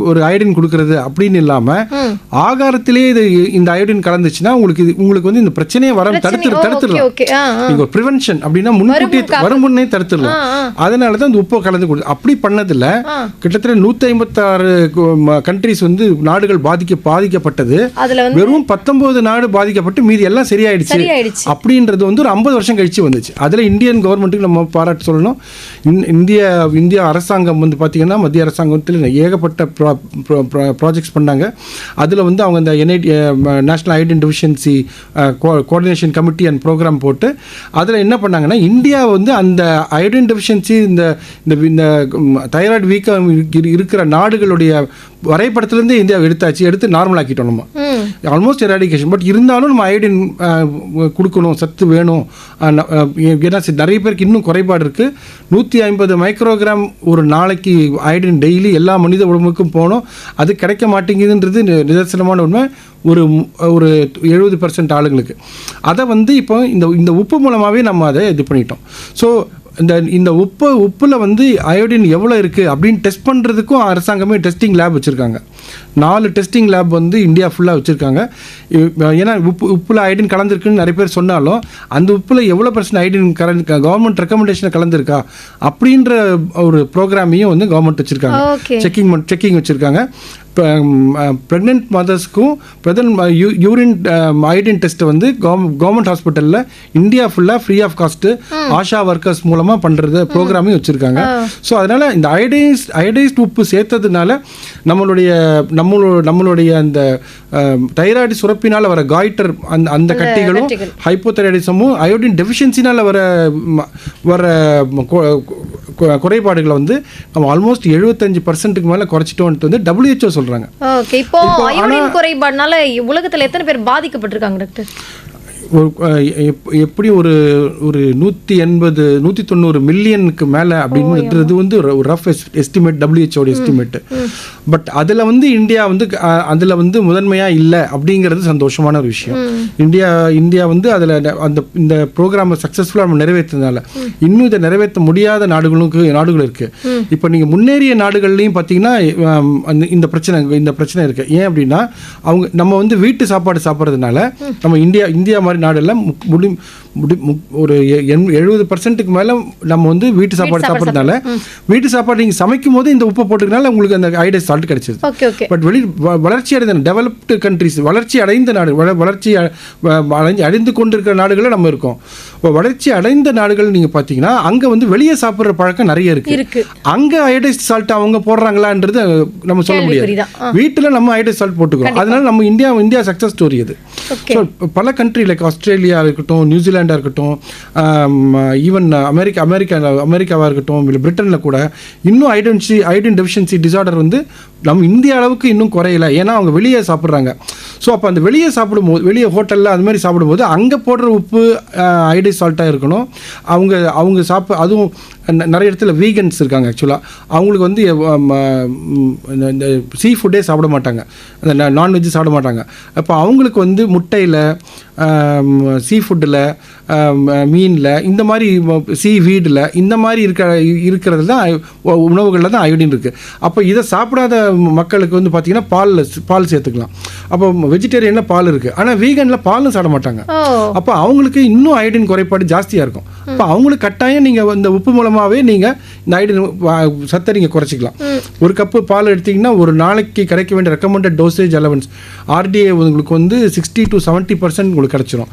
ஒரு அயோடின் கொடுக்கறது அப்படின்னு இல்லாமல் ஆகாரத்திலே இந்த அயோடின் கலந்துச்சுன்னா உங்களுக்கு வந்து இந்த பிரச்சனையை தடுத்துடலாம். நீங்கள் ப்ரிவென்ஷன் அப்படின்னா முன்கூட்டியே வருமுன்னே தடுத்துடலாம். அதனால தான் இந்த உப்பை கலந்து கொடுத்து அப்படி பண்ணதில் கிட்டத்தட்ட 156 கண்ட்ரிஸ் வந்து நாடுகள் பாதிக்கப்பட்டது. வெறும் 19 நாடு பாதிக்கப்பட்டு மீதி எல்லாம் சரியாயிடுச்சு. அப்படின்றது வந்து ஒரு 50 வருஷம் கழிச்சு வந்துச்சு. அதில் இந்தியன் கவர்மெண்ட்டுக்கு நம்ம பாராட்டு சொல்லணும். இந்தியா அரசாங்கம் வந்து பார்த்தீங்கன்னா மத்திய அரசாங்கத்தில் ஏகப்பட்ட ப்ராஜெக்ட்ஸ் பண்ணாங்க. அதில் வந்து அவங்க இந்த national iodine deficiency coordination committee and programme போட்டு அதில் என்ன பண்ணாங்கன்னா, இந்தியா வந்து அந்த அயோடின் டெஃபிஷியன்சி இந்த தைராய்டு வீக்கம் இருக்கிற நாடுகளுடைய வரைபடத்திலேருந்து இந்தியா எடுத்து நார்மல் ஆக்கிட்டோம். நம்ம ஆல்மோஸ்ட் எராடிகேஷன். பட் இருந்தாலும் நம்ம அயோடின் கொடுக்கணும், சத்து வேணும். ஏன்னா நிறைய பேருக்கு இன்னும் குறைபாடு இருக்குது. 150 மைக்ரோகிராம் ஒரு நாளைக்கு அயோடின் டெய்லி எல்லா மனித உடம்புக்கும் போகணும். அது கிடைக்க மாட்டேங்குதுன்றது நிதர்சனமான உண்மை. ஒரு 70% ஆளுங்களுக்கு அதை வந்து இப்போ இந்த உப்பு மூலமாகவே நம்ம அதை இது பண்ணிட்டோம். ஸோ இந்த உப்பில் வந்து அயோடின் எவ்வளோ இருக்குது அப்படின்னு டெஸ்ட் பண்ணுறதுக்கும் அரசாங்கமே டெஸ்டிங் லேப் வச்சுருக்காங்க. 4 டெஸ்டிங் லேப் வந்து இந்தியா ஃபுல்லாக வச்சுருக்காங்க. ஏன்னா உப்பில் அயோடின் கலந்துருக்குன்னு நிறைய பேர் சொன்னாலும் அந்த உப்பில் எவ்வளோ % அயோடின் கவர்மெண்ட் ரெக்கமெண்டேஷனை கலந்துருக்கா அப்படின்ற ஒரு ப்ரோக்ராமையும் வந்து கவர்மெண்ட் வச்சுருக்காங்க. செக்கிங் வச்சுருக்காங்க. ப்ரெக்னென்ட் மதர்ஸ்க்கும் யூரின் அயோடின் டெஸ்ட்டை வந்து கவர்மெண்ட் ஹாஸ்பிட்டலில் இந்தியா ஃபுல்லாக free of cost ASHA workers மூலமாக பண்ணுறது ப்ரோக்ராமையும் வச்சுருக்காங்க. ஸோ அதனால் இந்த அயோடைஸ்ட் உப்பு சேர்த்ததுனால நம்மளுடைய அந்த தைராய்டு சுரப்பினால் வர காய்டர் அந்த கட்டிகளும் ஹைப்போதைராய்டிசமும் அயோடின் டெஃபிஷியன்சினால் வர குறைபாடுகளை வந்து நம்ம ஆல்மோஸ்ட் 75% மேலே குறைச்சிட்டோன்ட்டு வந்து WHO சொல்கிறாங்க.
ஓகே, இப்போ அயோடின் குறைபாடுனால உலகத்தில் எத்தனை பேர் பாதிக்கப்பட்டிருக்காங்க டாக்டர்?
எப்படி ஒரு 180-190 மில்லியனுக்கு மேலே அப்படின்றது வந்து ஒரு rough estimate, WHO estimate. But அதில் வந்து இந்தியா வந்து அதில் வந்து முதன்மையாக இல்லை அப்படிங்கிறது சந்தோஷமான ஒரு விஷயம். இந்தியா வந்து அதில் இந்த ப்ரோக்ராமை சக்ஸஸ்ஃபுல்லாக நம்ம நிறைவேற்றதுனால இன்னும் இதை நிறைவேற்ற முடியாத நாடுகளும் இருக்குது. இப்போ நீங்கள் முன்னேறிய நாடுகள்லையும் பார்த்தீங்கன்னா இந்த பிரச்சனை இருக்குது. ஏன் அப்படின்னா நம்ம வந்து வீட்டு சாப்பாடு சாப்பிட்றதுனால நம்ம இந்தியா மாதிரி நாடெல்லாம் ஒரு 70%க்கு மேலே நம்ம வந்து வீட்டு சாப்பாடு சாப்பிட்றதுனால வீட்டு சாப்பாடு நீங்கள் சமைக்கும் போது இந்த உப்பை போட்டுக்கனால உங்களுக்கு அந்த அயோடைஸ்ட் சால்ட் கிடைச்சிது. பட் வளர்ச்சி அடைந்த டெவலப்டு கண்ட்ரிஸ், வளர்ச்சி அடைந்த நாடு, அடைந்து கொண்டிருக்கிற நாடுகளில் நம்ம இருக்கோம். வளர்ச்சி அடைந்த நாடுகள் நீங்கள் பார்த்தீங்கன்னா அங்கே வந்து வெளியே சாப்பிட்ற பழக்கம் நிறைய இருக்கு. அங்கே அயோடைஸ்ட் சால்ட் அவங்க போடுறாங்களான்றது நம்ம சொல்ல முடியாது. வீட்டில் நம்ம அயோடைஸ்ட் சால்ட் போட்டுக்கிறோம். அதனால நம்ம இந்தியா சக்ஸஸ் ஸ்டோரி அது. ஸோ பல கண்ட்ரி லைக் ஆஸ்திரேலியா இருக்கட்டும், நியூசிலாண்டாக இருக்கட்டும், ஈவன் அமெரிக்காவாக இருக்கட்டும், இல்லை பிரிட்டனில் கூட இன்னும் அயோடின் டெஃபிஷியன்சி டிஸார்டர் வந்து நம்ம இந்திய அளவுக்கு இன்னும் குறையலை. ஏன்னா அவங்க வெளியே சாப்பிட்றாங்க. ஸோ அப்போ அந்த வெளியே சாப்பிடும்போது, வெளியே ஹோட்டலில் அது மாதிரி சாப்பிடும்போது அங்கே போடுற உப்பு அயோடைஸ்ட் சால்ட்டாக இருக்கணும். அவங்க அதுவும் நிறைய இடத்துல வீகன்ஸ் இருக்காங்க. ஆக்சுவலாக அவங்களுக்கு வந்து இந்த சீ ஃபுட்டே சாப்பிட மாட்டாங்க, அந்த நான்வெஜ் சாப்பிட மாட்டாங்க. அப்போ அவங்களுக்கு வந்து முட்டையில், சீ ஃபுட்டில், மீனில், இந்த மாதிரி சீ வீடில், இந்த மாதிரி இருக்கிறது தான் உணவுகளில் தான் அயோடின் இருக்குது. அப்போ இதை சாப்பிடாத மக்களுக்கு வந்து பார்த்திங்கன்னா பால் சேர்த்துக்கலாம். அப்போ வெஜிடேரியனில் பால் இருக்குது, ஆனால் வீகனில் பாலும் சாப்பிட மாட்டாங்க. அப்போ அவங்களுக்கு இன்னும் அயோடின் குறைபாடு ஜாஸ்தியாக இருக்கும். அப்போ அவங்களுக்கு கட்டாயம் நீங்கள் இந்த உப்பு மூலமாகவே நீங்கள் இந்த அயோடின் சத்தை நீங்கள் குறைச்சிக்கலாம். ஒரு கப்பு பால் எடுத்திங்கன்னா ஒரு நாளைக்கு கிடைக்க வேண்டிய ரெக்கமெண்டட் டோசேஜ் அலவன்ஸ் RDA உங்களுக்கு வந்து 60 to 70% உங்களுக்கு கிடச்சிரும்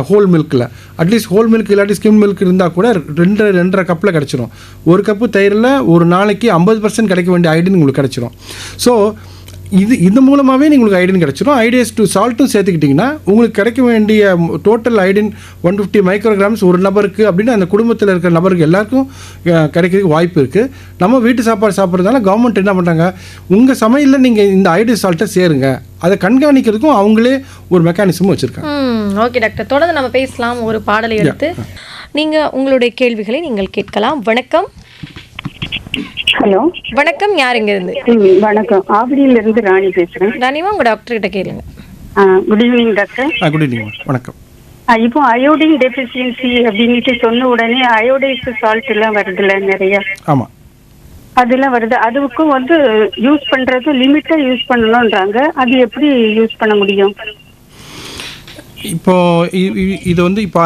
ஹோல் மில்கில். அட்லீஸ்ட் ஹோல் மில்க் இல்லாட்டி ஸ்கிம் மில்க் இருந்தால் கூட 2.5 கப்பில் கிடச்சிரும். ஒரு கப்பு தயிரில் ஒரு நாளைக்கு 50% கிடைக்க வேண்டிய அயோடின் உங்களுக்கு கிடச்சிரும். ஸோ இது மூலமாகவே உங்களுக்கு அயோடின் கிடச்சிரும். ஐடிஎஸ் டு சால்ட்டும் சேர்த்துக்கிட்டிங்கன்னா உங்களுக்கு கிடைக்க வேண்டிய டோட்டல் அயோடின் 150 மைக்ரோகிராம்ஸ் ஒரு நபருக்கு அப்படின்னு அந்த குடும்பத்தில் இருக்கிற நபருக்கு எல்லாருக்கும் கிடைக்கிறதுக்கு வாய்ப்பு இருக்குது. நம்ம வீட்டு சாப்பாடு சாப்பிட்றதுனால கவர்மெண்ட் என்ன பண்ணுறாங்க, உங்கள் சமையலில் நீங்கள் இந்த அயோடின் சால்ட்டை சேருங்க, அதை கண்காணிக்கிறதுக்கும் அவங்களே ஒரு மெக்கானிசமும் வச்சுருக்காங்க.
ஓகே டாக்டர், தொடர்ந்து நம்ம பேசலாம். ஒரு பாடலை எடுத்து நீங்கள் உங்களுடைய கேள்விகளை நீங்கள் கேட்கலாம். வணக்கம்.
ஹலோ,
வணக்கம். யாருங்க இருந்து?
வணக்கம், ஆவடியில இருந்து ராணி பேசுறேன்.
ராணிமா, உங்க டாக்டர் கிட்ட கேளுங்க.
Good evening doctor.
Good evening. வணக்கம்.
இப்போ அயோடின் டெஃபிஷியன்சி அப்படின்ட்டு சொன்ன உடனே அயோடைஸ் சால்ட் எல்லாம் வருதுல்ல நிறைய.
ஆமாம்,
அதெல்லாம் வருது. அதுக்கும் வந்து யூஸ் பண்றது லிமிட்டா யூஸ் பண்ணணும்ன்றாங்க. அது எப்படி யூஸ் பண்ண முடியும்?
இப்போ இது வந்து இப்போ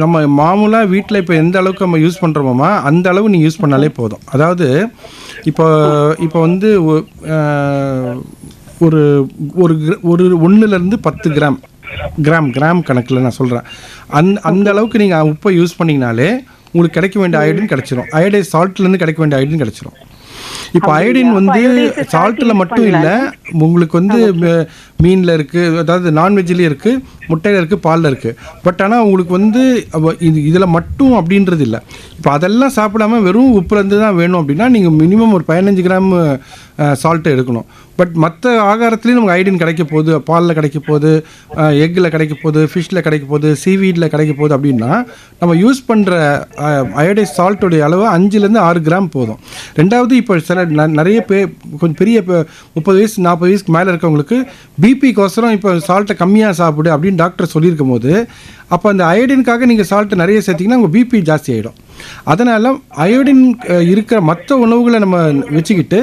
நம்ம மாமூலாக வீட்டில் இப்போ எந்த அளவுக்கு நம்ம யூஸ் பண்ணுறோமோ அந்த அளவு நீங்கள் யூஸ் பண்ணாலே போதும். அதாவது இப்போ வந்து ஒரு ஒரு ஒரு 1லேருந்து 10 கிராம் கணக்கில் நான் சொல்கிறேன். அந்த அளவுக்கு நீங்கள் உப்பை யூஸ் பண்ணிங்கனாலே உங்களுக்கு கிடைக்க வேண்டிய அயோடின் கிடச்சிரும். அயோடைஸ் சால்ட்லேருந்து கிடைக்க வேண்டிய அயோடின் கிடச்சிரும். இப்போ அயோடின் வந்து சால்ட்டில் மட்டும் இல்லை, உங்களுக்கு வந்து மீனில் இருக்குது, அதாவது நான்வெஜ்லேயும் இருக்குது, முட்டையில் இருக்குது, பாலில் இருக்குது. பட் ஆனால் உங்களுக்கு வந்து இதில் மட்டும் அப்படின்றது இல்லை. இப்போ அதெல்லாம் சாப்பிடாம வெறும் உப்புலேருந்து தான் வேணும் அப்படின்னா நீங்கள் மினிமம் ஒரு 15 கிராம் சால்ட்டை எடுக்கணும். பட் மற்ற ஆகாரத்துலேயும் நமக்கு அயோடின் கிடைக்க போகுது, பாலில் கிடைக்க போகுது, எக்கில் கிடைக்க போகுது, ஃபிஷ்ஷில் கிடைக்க போகுது, சீவீடில் கிடைக்க போகுது அப்படின்னா நம்ம யூஸ் பண்ணுற அயோடைஸ் சால்ட்டுடைய அளவு 5லேருந்து 6 கிராம் போதும். ரெண்டாவது, இப்போ சில நிறைய கொஞ்சம் பெரிய 30 வயசு 40 வயசுக்கு மேலே இருக்கவங்களுக்கு பிபிக்கோசரம் இப்போ சால்ட்டை கம்மியாக சாப்பிடு அப்படின்னு டாக்டர் சொல்லியிருக்கும் போது அப்போ அந்த அயோடினுக்காக நீங்கள் சால்ட்டை நிறைய சேர்த்திங்கன்னா உங்கள் பிபி ஜாஸ்தி ஆகிடும். அதனால் அயோடின் இருக்கிற மற்ற உணவுகளை நம்ம வச்சுக்கிட்டு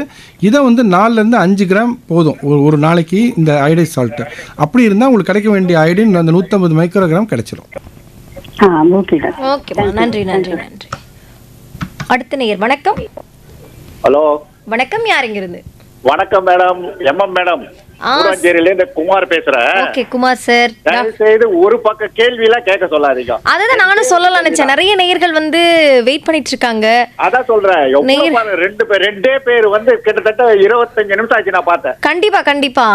இதை வந்து 4லேருந்து 5 கிராம் போதும் ஒரு நாளைக்கு இந்த அயோடைஸ் சால்ட்டு. அப்படி இருந்தால் உங்களுக்கு கிடைக்க வேண்டிய அயோடின் அந்த 150 மைக்ரோகிராம் கிடைச்சிரும்.
ஓகேம்மா, நன்றி நன்றி நன்றி. அடுத்த நேயர். வணக்கம்.
ஹலோ,
வணக்கம். யாருங்க இருந்து?
வணக்கம் மேடம், MM மேடம், கூராஞ்சேரியில இருந்து குமார் பேசுறேன்.
ஓகே குமார் சார்,
தயவு செய்து ஒரு பக்க கேள்வி எல்லாம் கேட்க சொல்லாதீங்க.
அதான் நானும் சொல்லலாம் நினைச்சேன். நிறைய நேயர்கள் வந்து வெயிட் பண்ணிட்டு இருக்காங்க.
அதான் சொல்றேன். ரெண்டே பேர் வந்து கிட்டத்தட்ட 25 நிமிஷம் ஆச்சு நான் பார்த்தேன்.
கண்டிப்பா கண்டிப்பா.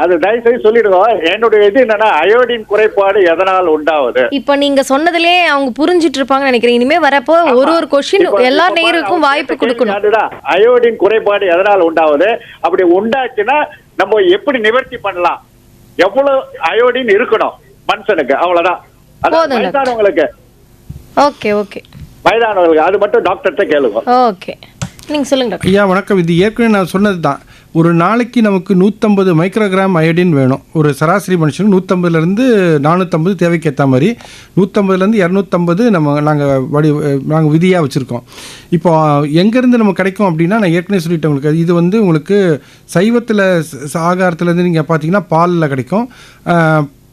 அது தயவு செய்து சொல்லிடுவோம். என்னுடைய இது என்னன்னா அயோடின் குறைபாடு எதனால் உண்டாவது.
இப்ப நீங்க சொன்னதுலே அவங்க புரிஞ்சிட்டு இருப்பாங்கன்னு நினைக்கிறேன். இனிமே வரப்போ ஒரு கொஸ்டின் எல்லா நேயருக்கும் வாய்ப்பு கொடுக்கணும்.
அதுதான் அயோடின் குறைபாடு எதனால் உண்டாவது, அப்படி உண்டாச்சுன்னா நம்ம எப்படி நிவர்த்தி பண்ணலாம், எவ்வளவு அயோடின் இருக்கணும் மனுஷனுக்கு, அவ்வளவுதான். வயதானவங்களுக்கு
ஓகே ஓகே,
வயதானவங்களுக்கு அது மட்டும் டாக்டர்கிட்ட கேளுங்க.
ஓகே, நீங்க சொல்லுங்க.
ஐயா வணக்கம். இது ஏற்கனவே நான் சொன்னது தான். ஒரு நாளைக்கு நமக்கு 150 மைக்ரோகிராம் அயோடின் வேணும். ஒரு சராசரி மனுஷனுக்கு 150லேருந்து 450 தேவைக்கு ஏற்ற மாதிரி 150லேருந்து 250 நாங்கள் விதியாக வச்சுருக்கோம். இப்போ எங்கேருந்து நமக்கு கிடைக்கும் அப்படின்னா நான் ஏற்கனவே சொல்லிட்டேன் உங்களுக்கு. இது வந்து உங்களுக்கு சைவத்தில் ஆகாரத்துலேருந்து நீங்கள் பார்த்தீங்கன்னா பாலில் கிடைக்கும்.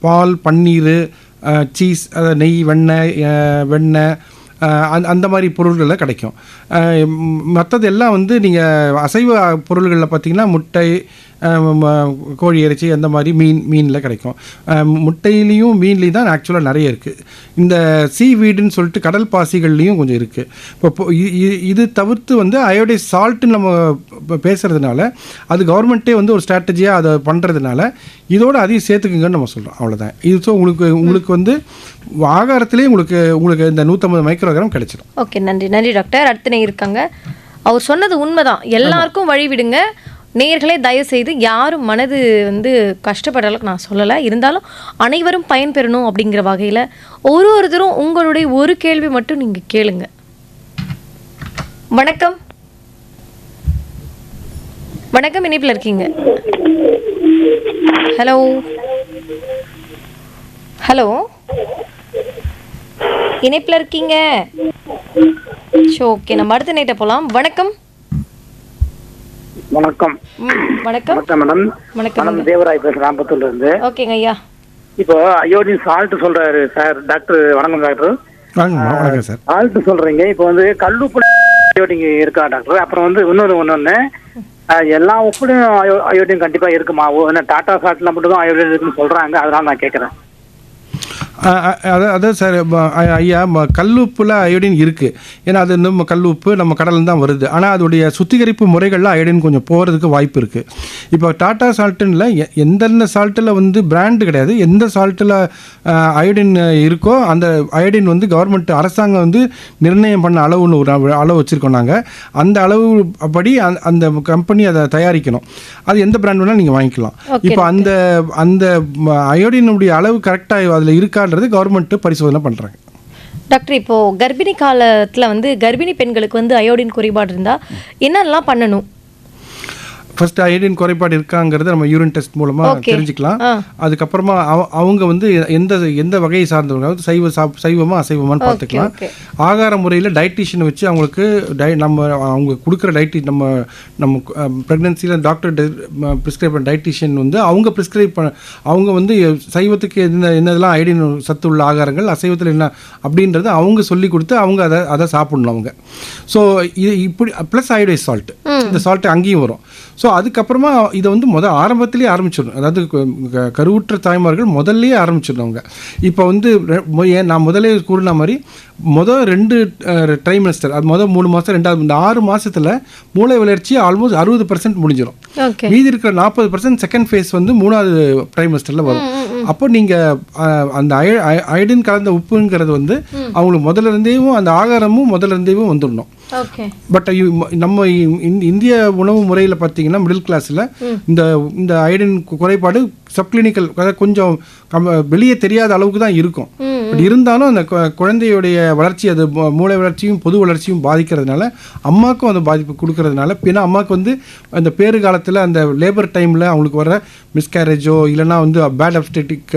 பால், பன்னீர், சீஸ், நெய், வெண்ணெய் அந்த மாதிரி பொருள்களில் கிடைக்கும். மற்றது எல்லாம் வந்து நீங்கள் அசைவ பொருள்களில் பார்த்தீங்கன்னா முட்டை, கோழி இறைச்சி, அந்த மாதிரி மீனில் கிடைக்கும். முட்டையிலையும் மீன்லேயும் தான் ஆக்சுவலாக நிறைய இருக்குது. இந்த சீ வீடுன்னு சொல்லிட்டு கடல் பாசிகள்லேயும் கொஞ்சம் இருக்குது. இப்போ இது தவிர்த்து வந்து அயோடைஸ் சால்ட்டுன்னு நம்ம பேசுகிறதுனால அது கவர்மெண்ட்டே வந்து ஒரு ஸ்ட்ராட்டஜியாக அதை பண்ணுறதுனால இதோட அதையும் சேர்த்துக்குங்கன்னு நம்ம சொல்கிறோம். அவ்வளோதான். இது ஸோ உங்களுக்கு வந்து ஆகாரத்திலே உங்களுக்கு இந்த 150 மைக்ரோகிராம் கிடைச்சிடும்.
ஓகே, நன்றி நன்றி டாக்டர். அடுத்த நேயர் இருக்காங்க. அவர் சொன்னது உண்மைதான். எல்லாருக்கும் வழி விடுங்க நேயர்களே. தயவு செய்து யாரும் மனது வந்து கஷ்டப்படுற அளவுக்கு நான் சொல்லலை. இருந்தாலும் அனைவரும் பயன்பெறணும் அப்படிங்கிற வகையில் ஒருத்தரும் உங்களுடைய ஒரு கேள்வி மட்டும் நீங்கள் கேளுங்க. வணக்கம். வணக்கம், இணைப்பில் இருக்கீங்க. ஹலோ ஹலோ இணைப்பில் இருக்கீங்க. ஓகே, நம்ம அடுத்த நேட்ட போகலாம். வணக்கம்.
வணக்கம்.
வணக்கம்.
வணக்கம் மேடம்.
வணக்கம்.
மேடம் தேவராய் பேசுறேன் ராம்பத்தூர்ல இருந்து.
ஓகேங்க ஐயா.
இப்போ அயோடின் சால்ட் சொல்றாரு சார். டாக்டர் வணக்கம் டாக்டர்.
வணக்கம் சார்.
சால்ட் சொல்றீங்க, இப்போ வந்து கல்லுப்பு அயோடின் இருக்கா டாக்டர்? அப்புறம் வந்து ஒன்னொன்னு எல்லா உப்புலையும் அயோடின் கண்டிப்பா இருக்குமா? டாடா சால்ட்ல மட்டும் தான் அயோடின் இருக்குன்னு சொல்றாங்க, அதனால நான் கேட்கறேன்.
அதான் சார் ஐயா, கல்லுப்பில் அயோடின் இருக்குது. ஏன்னா அது நம்ம கல்லுப்பு நம்ம கடலில் தான் வருது. ஆனால் அதோடைய சுத்திகரிப்பு முறைகளில் அயோடின் கொஞ்சம் போகிறதுக்கு வாய்ப்பு இருக்குது. இப்போ டாட்டா சால்ட்டுன்னு எந்தெந்த சால்ட்டில் வந்து பிராண்டு கிடையாது, எந்த சால்ட்டில் அயோடின் இருக்கோ அந்த அயோடின் வந்து கவர்மெண்ட் அரசாங்கம் வந்து நிர்ணயம் பண்ண அளவுன்னு ஒரு அளவு வச்சுருக்கோம் நாங்கள். அந்த அளவு படி அந்த கம்பெனி அதை தயாரிக்கணும். அது எந்த பிராண்ட் வேணாலும் நீங்கள் வாங்கிக்கலாம். இப்போ அந்த அந்த அயோடினுடைய அளவு கரெக்டாக அதில் இருக்கான்றது கவர்மெண்ட் பரிசோதனை பண்ணுறாங்க.
டாக்டர், இப்போ கர்ப்பிணி காலத்தில் வந்து கர்ப்பிணி பெண்களுக்கு வந்து அயோடின் குறைபாடு இருந்தால் என்னெல்லாம் பண்ணணும்?
ஃபர்ஸ்ட் அயோடின் குறைபாடு இருக்காங்கிறது நம்ம யூரின் டெஸ்ட் மூலமாக தெரிஞ்சுக்கலாம். அதுக்கப்புறமா அவங்க வந்து எந்த வகையை சார்ந்தவங்க, அதாவது சைவமா அசைவமானு பார்த்துக்கலாம். ஆகார முறையில் டயட்டீஷியனை வச்சு அவங்களுக்கு அவங்க கொடுக்குற நம்ம ப்ரெக்னன்சியில் டாக்டர் ப்ரிஸ்கிரைப் பண்ண டயட்டீஷியன் வந்து அவங்க வந்து சைவத்துக்கு என்னதெல்லாம் அயோடின் சத்து உள்ள ஆகாரங்கள், அசைவத்தில் என்ன அப்படின்றது அவங்க சொல்லி கொடுத்து அவங்க அதை சாப்பிடணும் அவங்க. ஸோ இது இப்படி ப்ளஸ் அயோடைஸ் சால்ட், இந்த சால்ட்டு அங்கேயும் வரும். ஸோ அதுக்கப்புறமா இதை வந்து ஆரம்பத்திலேயே ஆரம்பிச்சிடணும். அதாவது கருவுற்ற தாய்மார்கள் முதல்லையே ஆரம்பிச்சிடணும் அவங்க. இப்போ வந்து நான் முதலே கூறின மாதிரி 2 ட்ரைமெஸ்டர், அது 3 மாதம், ரெண்டாவது இந்த 6 மாதத்தில் மூளை வளர்ச்சி ஆல்மோஸ்ட் 60% முடிஞ்சிடும். மீதி இருக்கிற 40% செகண்ட் ஃபேஸ் வந்து 3வது ட்ரைமெஸ்டரில் வரும். அப்போ நீங்கள் அந்த அயோடின் கலந்த உப்புங்கிறது வந்து அவங்களுக்கு முதல்ல இருந்தேவும் அந்த ஆகாரமும் முதல்ல இருந்தேவும் வந்துடணும். பட் நம்ம இந்திய உணவு முறையில் பார்த்தீங்கன்னா மிடில் கிளாஸில் இந்த அயோடின் குறைபாடு சப்கிளினிக்கல், அதாவது கொஞ்சம் வெளியே தெரியாத அளவுக்கு தான் இருக்கும். பட் இருந்தாலும் அந்த குழந்தையுடைய வளர்ச்சி, அது மூளை வளர்ச்சியும் பொது வளர்ச்சியும் பாதிக்கிறதுனால அம்மாவுக்கும் அந்த பாதிப்பு கொடுக்கறதுனால, ஏன்னா அம்மாவுக்கு வந்து அந்த பேறு காலத்தில் அந்த லேபர் டைமில் அவங்களுக்கு வர மிஸ்கேரேஜோ இல்லைனா வந்து பேட் அப்ஸ்டெட்டிக்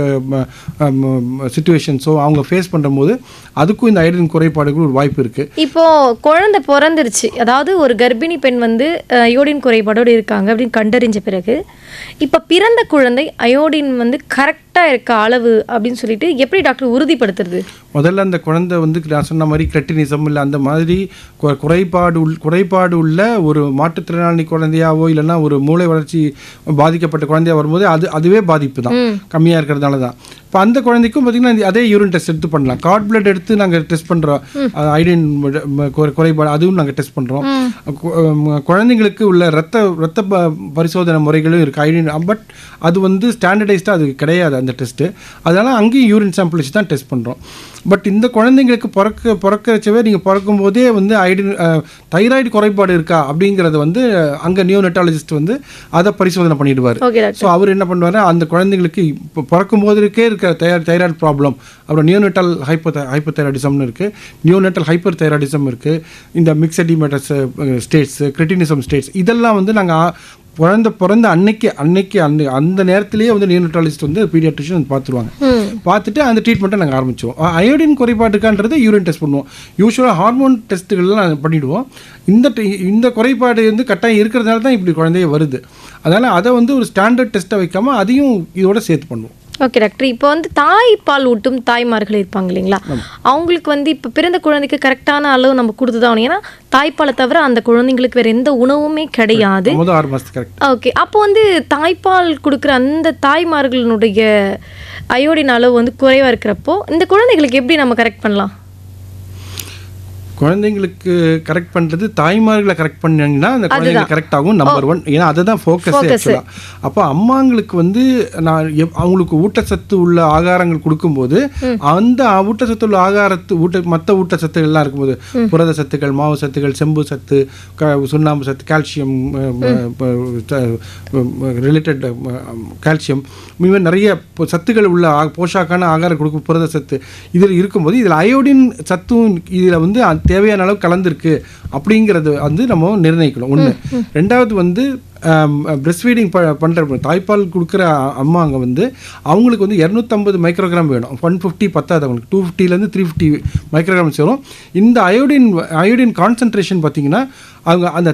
சிச்சுவேஷன்ஸோ அவங்க ஃபேஸ் பண்ணும்போது அதுக்கும் இந்த அயோடின் குறைபாடுகள் ஒரு வாய்ப்பு இருக்குது.
இப்போது குழந்தை பிறந்துருச்சு, அதாவது ஒரு கர்ப்பிணி பெண் வந்து அயோடின் குறைபாடோடு இருக்காங்க அப்படின்னு கண்டறிஞ்ச பிறகு இப்போ பிறந்த குழந்தை அயோடின் வந்து கரெக்டாக இருக்க அளவு அப்படின்னு சொல்லிட்டு எப்படி டாக்டர் உறுதிப்படுத்துறது?
முதல்ல அந்த குழந்தை வந்து நான் சொன்ன மாதிரி கிரெட்டினிசம் இல்லை அந்த மாதிரி குறைபாடு உள்ள ஒரு மாற்றுத்திறனாளி குழந்தையாவோ இல்லைன்னா ஒரு மூளை வளர்ச்சி பாதிக்கப்பட்ட குழந்தையாக வரும்போது அதுவே பாதிப்பு தான், கம்மியாக இருக்கிறதுனால தான். இப்போ அந்த குழந்தைக்கும் பார்த்திங்கன்னா அதே யூரின் டெஸ்ட் எடுத்து பண்ணலாம். கார்ட் பிளட் எடுத்து நாங்கள் டெஸ்ட் பண்ணுறோம், அயோடின் குறைபாடு அதுவும் நாங்கள் டெஸ்ட் பண்ணுறோம். குழந்தைங்களுக்கு உள்ள ரத்த பரிசோதனை முறைகளும் இருக்குது அயோடின். பட் அது வந்து ஸ்டாண்டர்டைஸ்டாக அது கிடையாது அந்த டெஸ்ட்டு. அதனால் அங்கேயும் யூரின் சாம்பிள் வச்சு தான் டெஸ்ட் பண்ணுறோம். பட் இந்த குழந்தைங்களுக்கு பிறக்க வச்சவே நீங்கள் பிறக்கும் போதே வந்து அயோடின் தைராய்டு குறைபாடு இருக்கா அப்படிங்கிறத வந்து அங்கே நியோநெட்டாலஜிஸ்ட் வந்து அதை பரிசோதனை பண்ணிடுவார். ஸோ அவர் என்ன பண்ணுவார், அந்த குழந்தைங்களுக்கு இப்போ பிறக்கும் போதுக்கே இருக்க தைராய்டு ப்ராப்ளம், அப்புறம் நியோநெட்டல் ஹைப்போதைராய்டிசம்னு இருக்குது, நியோநெட்டல் ஹைப்பர் தைராய்டிசம் இருக்குது, இந்த மிக்சட் டிமெட்டஸ் ஸ்டேட்ஸ், கிரெட்டினிசம் ஸ்டேட்ஸ், இதெல்லாம் வந்து நாங்கள் பிறந்த அன்னைக்கு அந்த நேரத்திலேயே வந்து நியோநெட்டாலஜிஸ்ட் வந்து பீடியாட்ரிஷியன் வந்து பார்த்துருவாங்க. பார்த்துட்டு அந்த ட்ரீட்மெண்ட்டை நாங்கள் ஆரம்பிச்சுவோம். அயோடின் குறைபாடுக்கான்றது யூரின் டெஸ்ட் பண்ணுவோம். யூஸ்வலாக ஹார்மோன் டெஸ்ட்டுகள்லாம் நாங்கள் பண்ணிவிடுவோம். இந்த குறைபாடு வந்து கட்டாயம் இருக்கிறதுனால தான் இப்படி குழந்தைய வருது. அதனால் அதை வந்து ஒரு ஸ்டாண்டர்ட் டெஸ்ட்டை வைக்காமல் அதையும் இதோட சேர்த்து பண்ணுவோம்.
ஓகே டாக்டர், இப்போ வந்து தாய்ப்பால் ஊட்டும் தாய்மார்கள் இருப்பாங்க இல்லைங்களா, அவங்களுக்கு வந்து இப்போ பிறந்த குழந்தைக்கு கரெக்டான அளவு நம்ம கொடுத்து தான் ஆகணும். ஏன்னா தாய்ப்பாலை தவிர அந்த குழந்தைங்களுக்கு வேறு எந்த உணவுமே கிடையாது. ஓகே, அப்போ வந்து தாய்ப்பால் கொடுக்குற அந்த தாய்மார்களுடைய அயோடின் அளவு வந்து குறைவாக இருக்கிறப்போ இந்த குழந்தைகளுக்கு எப்படி நம்ம கரெக்ட் பண்ணலாம்?
குழந்தைங்களுக்கு கரெக்ட் பண்ணுறது தாய்மார்களை கரெக்ட் பண்ணிங்கன்னா அந்த குழந்தைங்களுக்கு கரெக்ட் ஆகும். நம்பர் 1, ஏன்னா அதுதான் ஃபோக்கஸ் ஆக்சுவலாக. அப்போ அம்மாங்களுக்கு வந்து நான் அவங்களுக்கு ஊட்டச்சத்து உள்ள ஆகாரங்கள் கொடுக்கும்போது அந்த ஊட்டச்சத்து உள்ள மற்ற ஊட்டச்சத்துகள்லாம் இருக்கும்போது புரத சத்துக்கள், மாவு சத்துக்கள், செம்பு சத்து, சுண்ணாம்பு சத்து, கால்சியம் ரிலேட்டட் கால்சியம், மிகவும் நிறைய சத்துக்கள் உள்ள போஷாக்கான ஆகாரம் கொடுக்கும் புரத சத்து இதில் இருக்கும்போது இதில் அயோடின் சத்தும் இதில் வந்து தேவையான அளவு கலந்துருக்கு அப்படிங்கிறது வந்து நம்ம நிர்ணயிக்கணும் ஒன்று. ரெண்டாவது வந்து பிரெஸ்ட் ஃபீடிங் பண்ணுற தாய்ப்பால் கொடுக்குற அம்மாங்க வந்து அவங்களுக்கு வந்து 250 மைக்ரோகிராம் வேணும். 150 பத்தாது அவங்களுக்கு, 250லேருந்து 350 மைக்ரோகிராம்ஸ் வரும். இந்த அயோடின் கான்சன்ட்ரேஷன் பார்த்திங்கன்னா அவங்க அந்த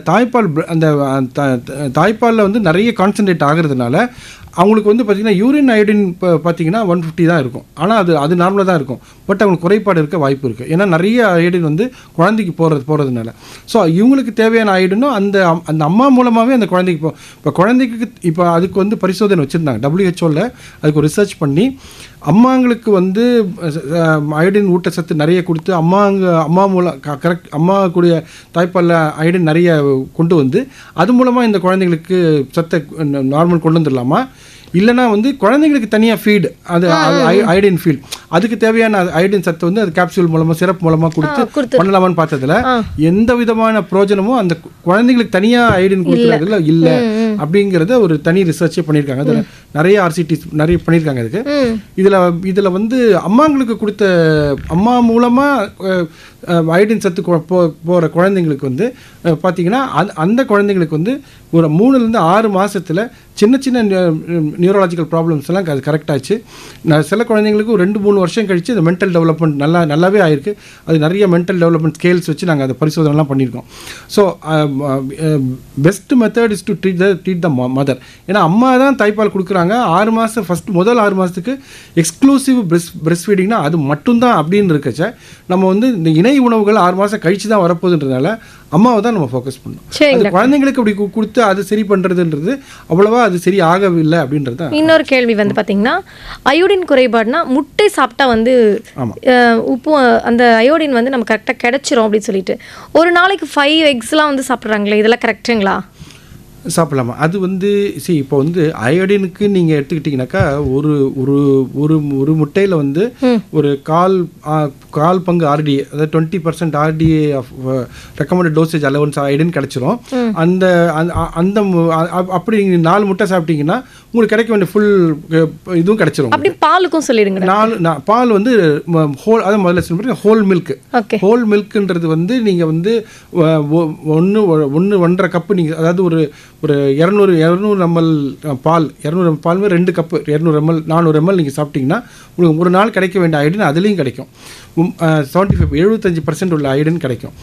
தாய்ப்பாலில் வந்து நிறைய கான்சன்ட்ரேட் ஆகிறதுனால அவங்களுக்கு வந்து பார்த்திங்கன்னா யூரின் அயோடின் பார்த்திங்கன்னா 150 தான் இருக்கும். ஆனால் அது நார்மலாக தான் இருக்கும். பட் அவங்களுக்கு குறைபாடு இருக்க வாய்ப்பு இருக்குது. ஏன்னா நிறைய அயோடின் வந்து குழந்தைக்கு போகிறதுனால. ஸோ இவங்களுக்கு தேவையான அயோடினும் அந்த அம்மா மூலமாகவே அந்த குழந்தைக்கு இப்போ குழந்தைக்கு இப்போ அதுக்கு வந்து பரிசோதனை வச்சுருந்தாங்க. WHO அதுக்கு ஒரு ரிசர்ச் பண்ணி அம்மாங்களுக்கு வந்து அயோடின் ஊட்டச்சத்து நிறைய கொடுத்து அம்மா மூலம் கரெக்ட் அம்மா கூடிய தாய்ப்பாலில் அயோடின் நிறைய கொண்டு வந்து அது மூலமாக இந்த குழந்தைங்களுக்கு சத்தை நார்மல் கொண்டு வந்துடலாமா, இல்லைனா வந்து குழந்தைங்களுக்கு தனியாக ஃபீட் அது அயோடின் ஃபீட் அதுக்கு தேவையான அயோடின் சத்து வந்து அது கேப்சூல் மூலமாக சிரப் மூலமாக கொடுத்து பண்ணலாமான்னு பார்த்ததுல எந்த விதமான பிரோஜனமும் அந்த குழந்தைங்களுக்கு தனியாக அயோடின் கொடுக்குறதுல இல்லை அப்படிங்கிறத ஒரு தனி ரிசர்ச்சே பண்ணியிருக்காங்க. அதில் நிறைய RCTs நிறைய பண்ணியிருக்காங்க. அதுக்கு இதில் வந்து அம்மாங்களுக்கு கொடுத்த அம்மா மூலமாக அயோடின் சத்து போகிற குழந்தைங்களுக்கு வந்து பார்த்திங்கன்னா அந்த குழந்தைங்களுக்கு வந்து ஒரு 3லேருந்து 6 மாதத்தில் சின்ன சின்ன நியூரலாஜிக்கல் ப்ராப்ளம்ஸ் எல்லாம் அது கரெக்டாச்சு. சில குழந்தைங்களுக்கு 2-3 வருஷம் கழித்து இந்த மென்டல் டெவலப்மெண்ட் நல்லாவே ஆயிருக்கு. அது நிறைய மென்டல் டெவலப்மெண்ட் ஸ்கேல்ஸ் வச்சு நாங்கள் அதை பரிசோதனைலாம் பண்ணியிருக்கோம். So best method is to treat the mother. ஏன்னா அம்மா தான் தாய்ப்பால் கொடுக்குறாங்க 6 மாதம் முதல் 6 மாதத்துக்கு எக்ஸ்க்ளூசிவ் பிரெஸ்ட் ஃபீடிங்னா அது மட்டும்தான் அப்படின்னு இருக்கச்ச நம்ம வந்து இந்த இணை உணவுகள் 6 மாதம் கழித்து தான் வரப்போகுதுன்றதுனால அம்மாவை தான் நம்ம ஃபோக்கஸ் பண்ணணும். அது குழந்தைங்களுக்கு அப்படி கொடுத்து அது சரி பண்ணுறதுன்றது அவ்வளோவா அது சரி ஆகவில்லை அப்படின்றது.
இன்னொரு கேள்வி வந்து பார்த்தீங்கன்னா அயோடின் குறைபாடுனா முட்டை சாப்பிட்டா வந்து உப்பு அந்த அயோடின் வந்து நம்ம கரெக்டாக கிடைச்சிரும் அப்படின்னு சொல்லிட்டு ஒரு நாளைக்கு 5 எக்ஸ்லாம் வந்து சாப்பிட்றாங்களே, இதெல்லாம் கரெக்டுங்களா?
சாப்பிடலாமா? அது வந்து இப்போ வந்து அயோடினுக்கு நீங்கள் எடுத்துக்கிட்டிங்கனாக்கா ஒரு ஒரு ஒரு ஒரு முட்டையில் வந்து ஒரு கால் பங்கு RDA, அதாவது 20% RDA of recommended dosage allowance iodine கிடச்சிரும். அந்த அந்த அப்படி நீங்கள் 4 முட்டை சாப்பிட்டீங்கன்னா உங்களுக்கு கிடைக்க வேண்டிய ஃபுல் இதுவும் கிடச்சிரும்.
அப்படி பாலுக்கும் சொல்லிடுங்க.
பால் வந்து ஹோல், அதை முதல்ல சொல்லுங்க, ஹோல் மில்க். ஹோல் மில்க்ன்றது வந்து நீங்கள் வந்து 1.5 கப்பு நீங்கள், அதாவது ஒரு 200 ml பால், 200 பால் 2 கப்பு 200 ml 400 ml நீங்கள் சாப்பிட்டீங்கன்னா உங்களுக்கு ஒரு நாள் கிடைக்க வேண்டிய அயோடின் அதுலேயும் கிடைக்கும். 75% உள்ள அயோடின் கிடைக்கும்.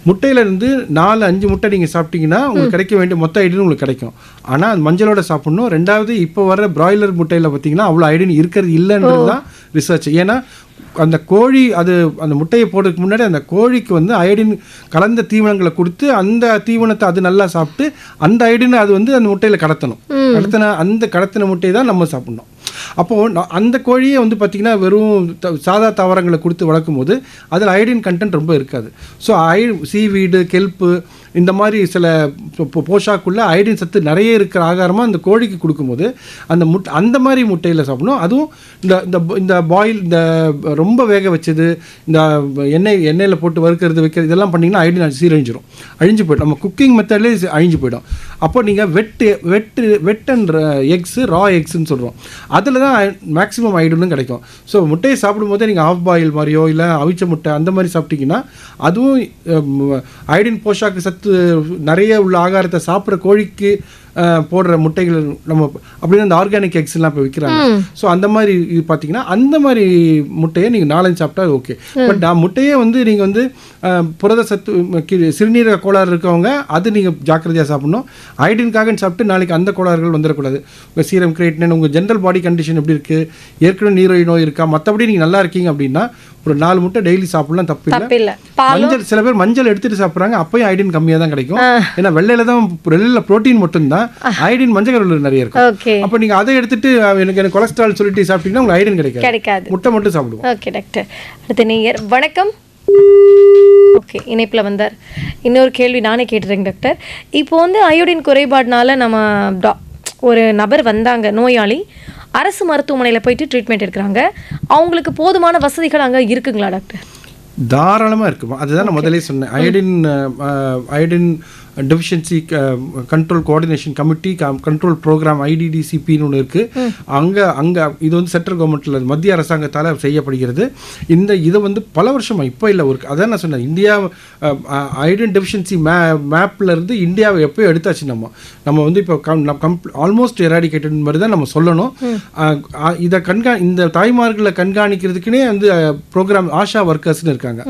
முட்டையிலேருந்து 4-5 முட்டை நீங்கள் சாப்பிட்டீங்கன்னா உங்களுக்கு கிடைக்க வேண்டிய மொத்த அயோடின் உங்களுக்கு கிடைக்கும். ஆனால் அது மஞ்சளோட சாப்பிட்ணும். ரெண்டாவது இப்போ வர பிராய்லர் முட்டையில் பார்த்தீங்கன்னா அவ்வளோ அயோடின் இருக்கிறது இல்லைன்றது தான் ரிசர்ச். ஏன்னா அந்த கோழி அந்த முட்டையை போடுறதுக்கு முன்னாடி அந்த கோழிக்கு வந்து அயோடின் கலந்த தீவனங்களை கொடுத்து அந்த தீவனத்தை அது நல்லா சாப்பிட்டு அந்த அயோடினை அது வந்து அந்த முட்டையில் கடத்தின முட்டையை தான் நம்ம சாப்பிட்ணும். அப்போது அந்த கோழியை வந்து பார்த்திங்கன்னா வெறும் சாதா தாவரங்களை கொடுத்து வளர்க்கும் போது அதில் அயோடின் கண்டென்ட் ரொம்ப இருக்காது. ஸோ சீவீடு, கெல்ப்பு, இந்த மாதிரி சில போஷாக்குள்ள அயோடின் சத்து நிறைய இருக்கிற ஆகாரமாக அந்த கோழிக்கு கொடுக்கும்போது அந்த மாதிரி முட்டையில் சாப்பிடணும். அதுவும் இந்த பாயில், இந்த ரொம்ப வேக வச்சது, இந்த எண்ணெயில் போட்டு வறுக்கிறது வைக்கிறது இதெல்லாம் பண்ணிங்கன்னா அயோடின் சீரழிஞ்சிடும், அழிஞ்சு போய்டும். நம்ம குக்கிங் மெத்தட்லேயே அழிஞ்சு போய்டும். அப்போ நீங்கள் வெட் அண்ட் எக்ஸு, ரா எக்ஸ்ன்னு சொல்கிறோம், அதில் தான் மேக்ஸிமம் அயோடினும் கிடைக்கும். ஸோ முட்டையை சாப்பிடும்போதே நீங்கள் ஆஃப் பாயில் மாதிரியோ இல்லை அவிச்ச முட்டை அந்த மாதிரி சாப்பிட்டீங்கன்னா அதுவும் அயோடின் போஷாக்கு சத்து நிறைய உள்ள ஆகாரத்தை சாப்பிட்ற கோழிக்கு போடுற முட்டைகள் நம்ம அப்படின்னு அந்த ஆர்கானிக் எக்ஸ்லாம் இப்போ விற்கிறாங்க. ஸோ அந்த மாதிரி இது பார்த்தீங்கன்னா அந்த மாதிரி முட்டையை நீங்கள் 4-5 சாப்பிட்டா ஓகே. பட் முட்டையே வந்து நீங்கள் வந்து புரத சத்து, சிறுநீரக கோளாறு இருக்கவங்க அது நீங்கள் ஜாக்கிரதையாக சாப்பிடணும். அயோடின்காக சாப்பிட்டு நாளைக்கு அந்த கோளாறுகள் வந்துடக்கூடாது. உங்கள் சீரம் கிரியேட்டினின், உங்கள் ஜென்ரல் பாடி கண்டிஷன் எப்படி இருக்குது, ஏற்கனவே நீரிழிவு நோய் இருக்கா, மற்றபடி நீங்கள் நல்லா இருக்கீங்க அப்படின்னா ஒரு 4 முட்டை டெய்லி சாப்பிடலாம், தப்பு இல்லை. மஞ்சள், சில பேர் மஞ்சள் எடுத்துட்டு சாப்பிட்றாங்க, அப்பயும் அயோடின் கம்மியாக தான் கிடைக்கும். ஏன்னா வெள்ளையில் புரோட்டீன் மட்டும்தான், அயோடின் மஞ்சள் கருவில் நிறைய இருக்கும். அப்போ நீங்கள் அதை எடுத்துட்டு எனக்கு கொலஸ்ட்ரால் சொல்லிட்டு சாப்பிட்டீங்கன்னா உங்களுக்கு அயோடின் கிடைக்காது. முட்டை மட்டும் சாப்பிடுவோம்.
Okay doctor. அடுத்த நேயர் வணக்கம். ஓகே, இணைப்பில் வந்தார். இன்னொரு கேள்வி நானே கேட்டுறேங்க டாக்டர். இப்போ வந்து அயோடின் குறைபாடுனால நம்ம ஒரு நபர் வந்தாங்க, நோயாளி, அரசு மருத்துவமனையில் போயிட்டு ட்ரீட்மெண்ட் எடுக்கிறாங்க. அவங்களுக்கு போதுமான வசதிகள் அங்கே இருக்குங்களா டாக்டர்?
தாராளமாக இருக்குமா? அதுதான் நான் முதலே சொன்னேன். Iodine deficiency control coordination committee control programme IDDCPன்னு ஒன்று இருக்குது. அங்கே இது வந்து சென்ட்ரல் கவர்மெண்ட்டில் மத்திய அரசாங்கத்தால் செய்யப்படுகிறது. இதை வந்து பல வருஷமாக இப்போ இல்லை அதான் நான் சொன்னேன், இந்தியா அயோடின் டெஃபிஷியன்சி மேப்பில் இருந்து இந்தியாவை எப்போயோ எடுத்தாச்சு. நம்ம வந்து இப்போ ஆல்மோஸ்ட் எராடிகேட்டட் மாதிரி தான் நம்ம சொல்லணும். இதை இந்த தாய்மார்களை கண்காணிக்கிறதுக்குனே வந்து ப்ரோக்ராம் ஆஷா ஒர்க்கர்ஸ்னு இருக்காங்க.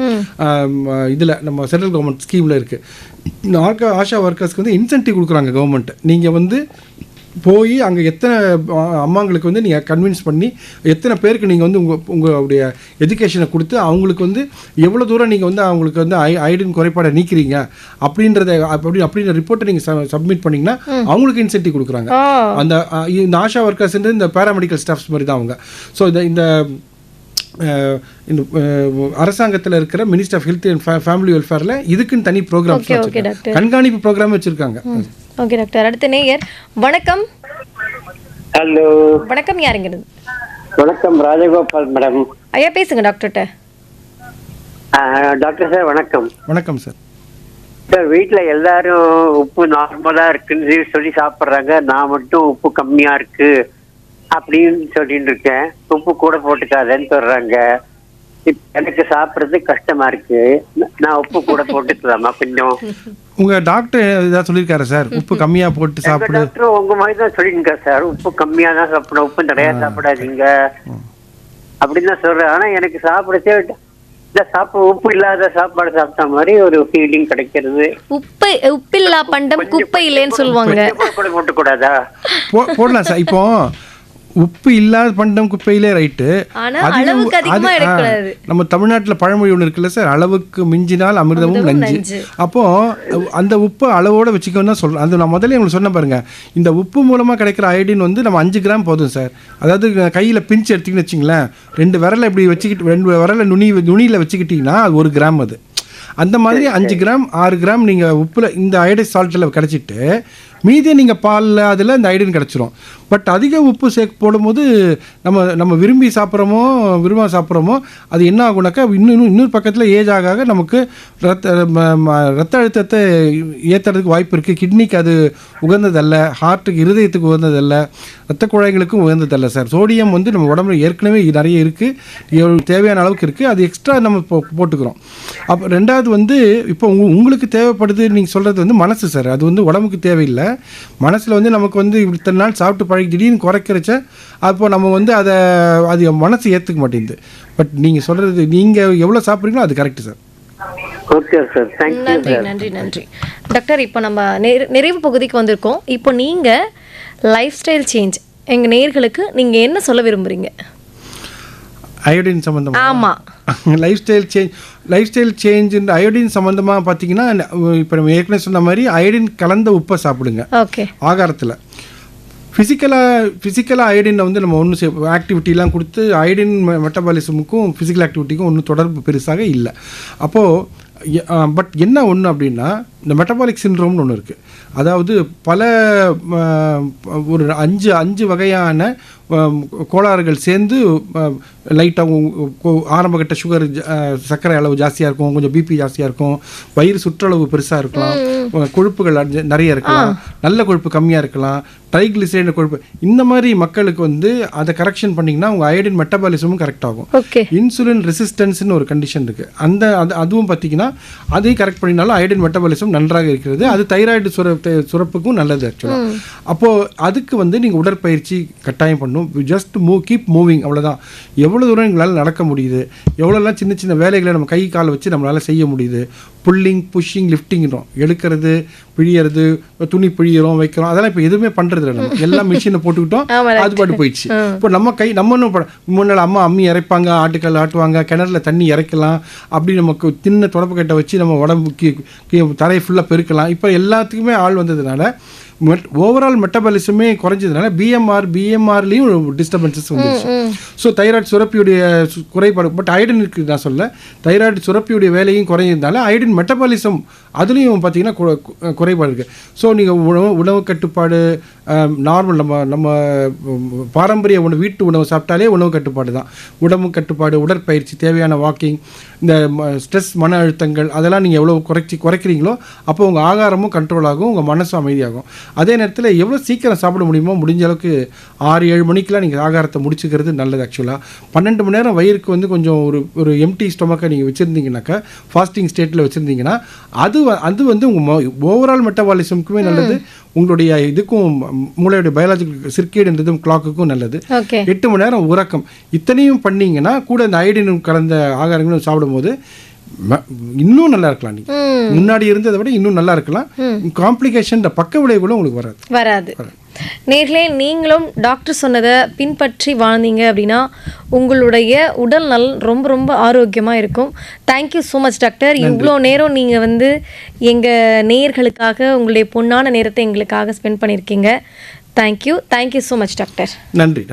இதில் நம்ம சென்ட்ரல் கவர்மெண்ட் ஸ்கீமில் இருக்குது. ஆஷா ஒர்க்கர்ஸ்க்கு வந்து இன்சென்டிவ் கொடுக்குறாங்க கவர்மெண்ட். நீங்கள் வந்து போய் அங்கே எத்தனை அம்மாங்களுக்கு வந்து நீங்கள் கன்வின்ஸ் பண்ணி எத்தனை பேருக்கு நீங்கள் வந்து உங்களுடைய எஜுகேஷனை கொடுத்து அவங்களுக்கு வந்து எவ்வளோ தூரம் நீங்கள் வந்து அவங்களுக்கு வந்து அயோடின் குறைபாடை நீக்கிறீங்க அப்படின்ற ரிப்போர்ட்டை நீங்கள் சப்மிட் பண்ணிங்கன்னா அவங்களுக்கு இன்சென்டிவ் கொடுக்குறாங்க. இந்த ஆஷா ஒர்க்கர்ஸ்ன்றது இந்த பேராமெடிக்கல் ஸ்டாஃப்ஸ் மாதிரி தான் அவங்க. ஸோ இந்த அரசாங்கத்தில் இருக்கிற minister of health and family வெல்ஃபேரில் இதுக்குன்னு தனி ப்ரோக்ராம் கண்காணிப்பு ப்ரோக்ராம் வச்சுருக்காங்க.
Okay doctor. அடுத்த நேயர். வணக்கம்.
ஹலோ
வணக்கம். யாருங்கிறது?
வணக்கம், ராஜகோபால் மேடம்.
ஐயா பேசுங்க டாக்டர்கிட்ட.
டாக்டர் சார் வணக்கம்.
வணக்கம் சார்.
சார் வீட்டில் எல்லாரும் உப்பு நார்மலாக இருக்குன்னு சொல்லி சாப்பிட்றாங்க, நான் மட்டும் உப்பு கம்மியாக இருக்கு அப்படின்னு சொல்லிட்டு இருக்கேன். உப்பு கூட போட்டுக்காதேன்னு சொல்றாங்க. எனக்கு சாப்பிட்றது கஷ்டமா இருக்கு, நான் உப்பு கூட போட்டுக்கலாமா கொஞ்சம்?
உங்க டாக்டர் ஏதாவது சொல்லியிருக்காரு சார் உப்பு கம்மியா போட்டு சாப்பிடு?
டாக்டர் உங்க மாதிரி தான் சொல்லிருங்க சார், உப்பு கம்மியா தான் சாப்பிடணும், உப்பு நிறைய சாப்பிடாதீங்க அப்படின்னு தான் சொல்றேன். ஆனா எனக்கு சாப்பிடச்சே உப்பு இல்லாத சாப்பாடு சாப்பிட்ட மாதிரி ஒரு ஃபீலிங் கிடைக்கிறது.
உப்பில்லா பண்டம் குப்பை இல்லைன்னு சொல்லுவாங்க.
போட்டு கூடாதா?
போடலாம் சார். இப்போ உப்பு இல்லாத பண்டம் குப்பையிலே ரைட்டு. நம்ம தமிழ்நாட்டில் பழமொழி ஒன்று இருக்குல்ல சார், அளவுக்கு மிஞ்சினால் அமிர்தமும் நஞ்சு. அப்போ அந்த உப்பு அளவோட வச்சுக்கணும் தான் சொல்றேன். அது நான் முதல்ல உங்களுக்கு சொன்ன பாருங்க, இந்த உப்பு மூலமாக கிடைக்கிற அயோடின் வந்து நம்ம 5 கிராம் போதும் சார். அதாவது கையில் பிஞ்சு எடுத்திங்கன்னு வச்சிங்களேன், 2 விரலை இப்படி வச்சுக்கிட்டு 2 விரலை நுனியில் வச்சுக்கிட்டிங்கன்னா அது 1 கிராம். அது அந்த மாதிரி 5 கிராம் 6 கிராம் நீங்கள் உப்பில் இந்த அயோடைஸ் சால்ட்டில் கிடச்சிட்டு மீதியை நீங்கள் பாலில் அதில் இந்த அயோடின் கிடச்சிரும். பட் அதிக உப்பு போடும்போது நம்ம விரும்பி சாப்பிட்றோமோ அது என்ன ஆகுனாக்கா இன்னொரு பக்கத்தில் ஏஜ் ஆக நமக்கு ரத்த அழுத்தத்தை ஏற்றுறதுக்கு வாய்ப்பு இருக்குது. கிட்னிக்கு அது உகந்ததல்ல, ஹார்ட்டுக்கு இருதயத்துக்கு உகந்ததல்ல, ரத்த குழாய்களுக்கும் உகந்ததல்ல சார். சோடியம் வந்து நம்ம உடம்புல ஏற்கனவே நிறைய இருக்குது, தேவையான அளவுக்கு இருக்குது, அது எக்ஸ்ட்ரா நம்ம போட்டுக்கிறோம். அப்போ ரெண்டாவது வந்து இப்போ உங்களுக்கு தேவைப்படுது நீங்கள் சொல்கிறது வந்து மனசு சார். அது வந்து உடம்புக்கு தேவையில்லை. மனசில் வந்து நமக்கு வந்து இத்தனை நாள் சாப்பிட்டு பழகி திடீர்னு குறைக்கிறச்ச அப்போ நம்ம வந்து அது மனசு ஏற்றுக்க மாட்டேங்குது. பட் நீங்கள் சொல்கிறது நீங்கள் எவ்வளோ சாப்பிட்றீங்களோ அது கரெக்டு சார்.
ஓகே சார்,
நன்றி நன்றி நன்றி டாக்டர். இப்போ நம்ம நிறைவு பகுதிக்கு வந்திருக்கோம். இப்போ நீங்கள் லைஃப் ஸ்டைல் சேஞ்ச் எங்கள் நேயர்களுக்கு நீங்கள் என்ன சொல்ல விரும்புகிறீங்க?
அயோடின் சம்மந்தமாக?
ஆமாம்,
லைஃப் ஸ்டைல் சேஞ்ச் அயோடின் சம்மந்தமாக பார்த்தீங்கன்னா இப்போ நம்ம ஏற்கனவே சொன்ன மாதிரி அயோடின் கலந்த உப்பை சாப்பிடுங்க.
ஓகே.
ஆகாரத்தில் ஃபிசிக்கலாக அயோடினை வந்து நம்ம ஒன்றும் ஆக்டிவிட்டிலாம் கொடுத்து அயோடின் மெட்டபாலிசமுக்கும் ஃபிசிக்கல் ஆக்டிவிட்டிக்கும் ஒன்றும் தொடர்பு பெருசாக இல்லை. அப்போது பட் என்ன ஒன்று அப்படின்னா இந்த மெட்டபாலிக் சிண்ட்ரோம்னு ஒன்று இருக்குது. அதாவது பல ஒரு 5 வகையான கோளாறுகள் சேர்ந்து லைட்டாக ஆரம்பகட்ட சுகர் சர்க்கரை அளவு ஜாஸ்தியாக இருக்கும், கொஞ்சம் பிபி ஜாஸ்தியாக இருக்கும், வயிறு சுற்றளவு பெருசாக இருக்கலாம், கொழுப்புகள் நிறைய இருக்கலாம், நல்ல கொழுப்பு கம்மியாக இருக்கலாம், ட்ரைக்ளிசரைடு கொழுப்பு. இந்த மாதிரி மக்களுக்கு வந்து அதை கரெக்ஷன் பண்ணிங்கன்னா உங்கள் அயோடின் மெட்டபாலிசமும் கரெக்ட் ஆகும். இன்சுலின் ரெசிஸ்டன்ஸ்னு ஒரு கண்டிஷன் இருக்குது. அதுவும் பார்த்தீங்கன்னா அதையும் கரெக்ட் பண்ணினாலும் அயோடின் மெட்டபாலிசம் நன்றாக இருக்கிறது. அது தைராய்டு சுரப்புக்கும் நல்லது ஆக்சுவலாக. அப்போது அதுக்கு வந்து நீங்கள் உடற்பயிற்சி கட்டாயம் பண்ணணும். ஜஸ்ட் கீப் மூவிங், அவ்வளோதான். எவ்வளோ தூரம் எங்களால் நடக்க முடியுது, எவ்வளோலாம் சின்ன சின்ன வேலைகளை நம்ம கை காலை வச்சு நம்மளால் செய்ய முடியுது. புல்லிங், புஷ்ஷிங், லிஃப்டிங்கிறோம், எடுக்கிறது, பிழியறது, துணி பிழிகிறோம், வைக்கிறோம், அதெல்லாம் இப்போ எதுவுமே பண்ணுறது இல்லை. நம்ம எல்லாம் மிஷினை போட்டுக்கிட்டோம், அது பாட்டு போயிடுச்சு. இப்போ நம்ம முன்னாள் அம்மி இறைப்பாங்க, ஆட்டுக்கல் ஆட்டுவாங்க, கிணறுல தண்ணி இறைக்கலாம், அப்படி நமக்கு தின்ன தொடப்பு கட்டை வச்சு நம்ம உடம்புக்கு தரையை ஃபுல்லாக பெருக்கலாம். இப்போ எல்லாத்துக்குமே ஆள் வந்ததுனால ஓவரால் மெட்டபாலிசமே குறைஞ்சதுனால பிஎம்ஆர்லேயும் டிஸ்டர்பன்சஸ் வந்துருச்சு. ஸோ தைராய்டு சுரப்பியுடைய குறைபாடு, பட் அயோடின் இருக்குது நான் சொல்ல, தைராய்டு சுரப்பியுடைய வேலையும் குறைஞ்சதுனால அயோடின் மெட்டபாலிசம் அதுலேயும் பார்த்தீங்கன்னா குறைபாடு இருக்குது. ஸோ நீங்கள் உணவு கட்டுப்பாடு, நார்மல் நம்ம பாரம்பரிய உணவு, வீட்டு உணவு சாப்பிட்டாலே உணவு கட்டுப்பாடு தான். உடம்பு கட்டுப்பாடு, உடற்பயிற்சி, தேவையான வாக்கிங், இந்த ஸ்ட்ரெஸ், மன அழுத்தங்கள் அதெல்லாம் நீங்கள் எவ்வளோ குறைக்கிறீங்களோ அப்போ உங்கள் ஆகாரமும் கண்ட்ரோல் ஆகும், உங்கள் மனசும் அமைதியாகும். அதே நேரத்தில் எவ்வளோ சீக்கிரம் சாப்பிட முடியுமோ முடிஞ்ச அளவுக்கு 6-7 மணிக்கெலாம் நீங்கள் ஆகாரத்தை முடிச்சுக்கிறது நல்லது. ஆக்சுவலாக 12 மணி நேரம் வயிறுக்கு வந்து கொஞ்சம் ஒரு எம்டி ஸ்டொமக்கை நீங்கள் வச்சுருந்தீங்கன்னாக்கா, ஃபாஸ்டிங் ஸ்டேட்டில் வச்சுருந்தீங்கன்னா அது வந்து உங்கள் ஓவரால் மெட்டபாலிசமுக்குமே நல்லது, உங்களுடைய இதுக்கும் மூளையுடைய பயாலஜிக்கல் சிர்கேடியன் கிளாக்குக்கும் நல்லது. 8 மணி நேரம் உறக்கம், இத்தனையும் பண்ணீங்கன்னா கூட இந்த அயோடினும் கலந்த ஆகாரங்களும் சாப்பிடும்போது இன்னும் நல்லா இருக்கலாம். நீங்கள் முன்னாடி இருந்ததை விட இன்னும் நல்லா இருக்கலாம். காம்ப்ளிகேஷன், பக்க விளைவுகளும் உங்களுக்கு வராது.
நேர்களே, நீங்களும் டாக்டர் சொன்னதை பின்பற்றி வாழ்ந்தீங்க அப்படின்னா உங்களுடைய உடல் நலன் ரொம்ப ரொம்ப ஆரோக்கியமாக இருக்கும். Thank you so much doctor. இவ்வளோ நேரம் நீங்கள் வந்து எங்கள் நேயர்களுக்காக உங்களுடைய பொன்னான நேரத்தை எங்களுக்காக ஸ்பெண்ட் பண்ணியிருக்கீங்க. Thank you so much doctor.
நன்றி.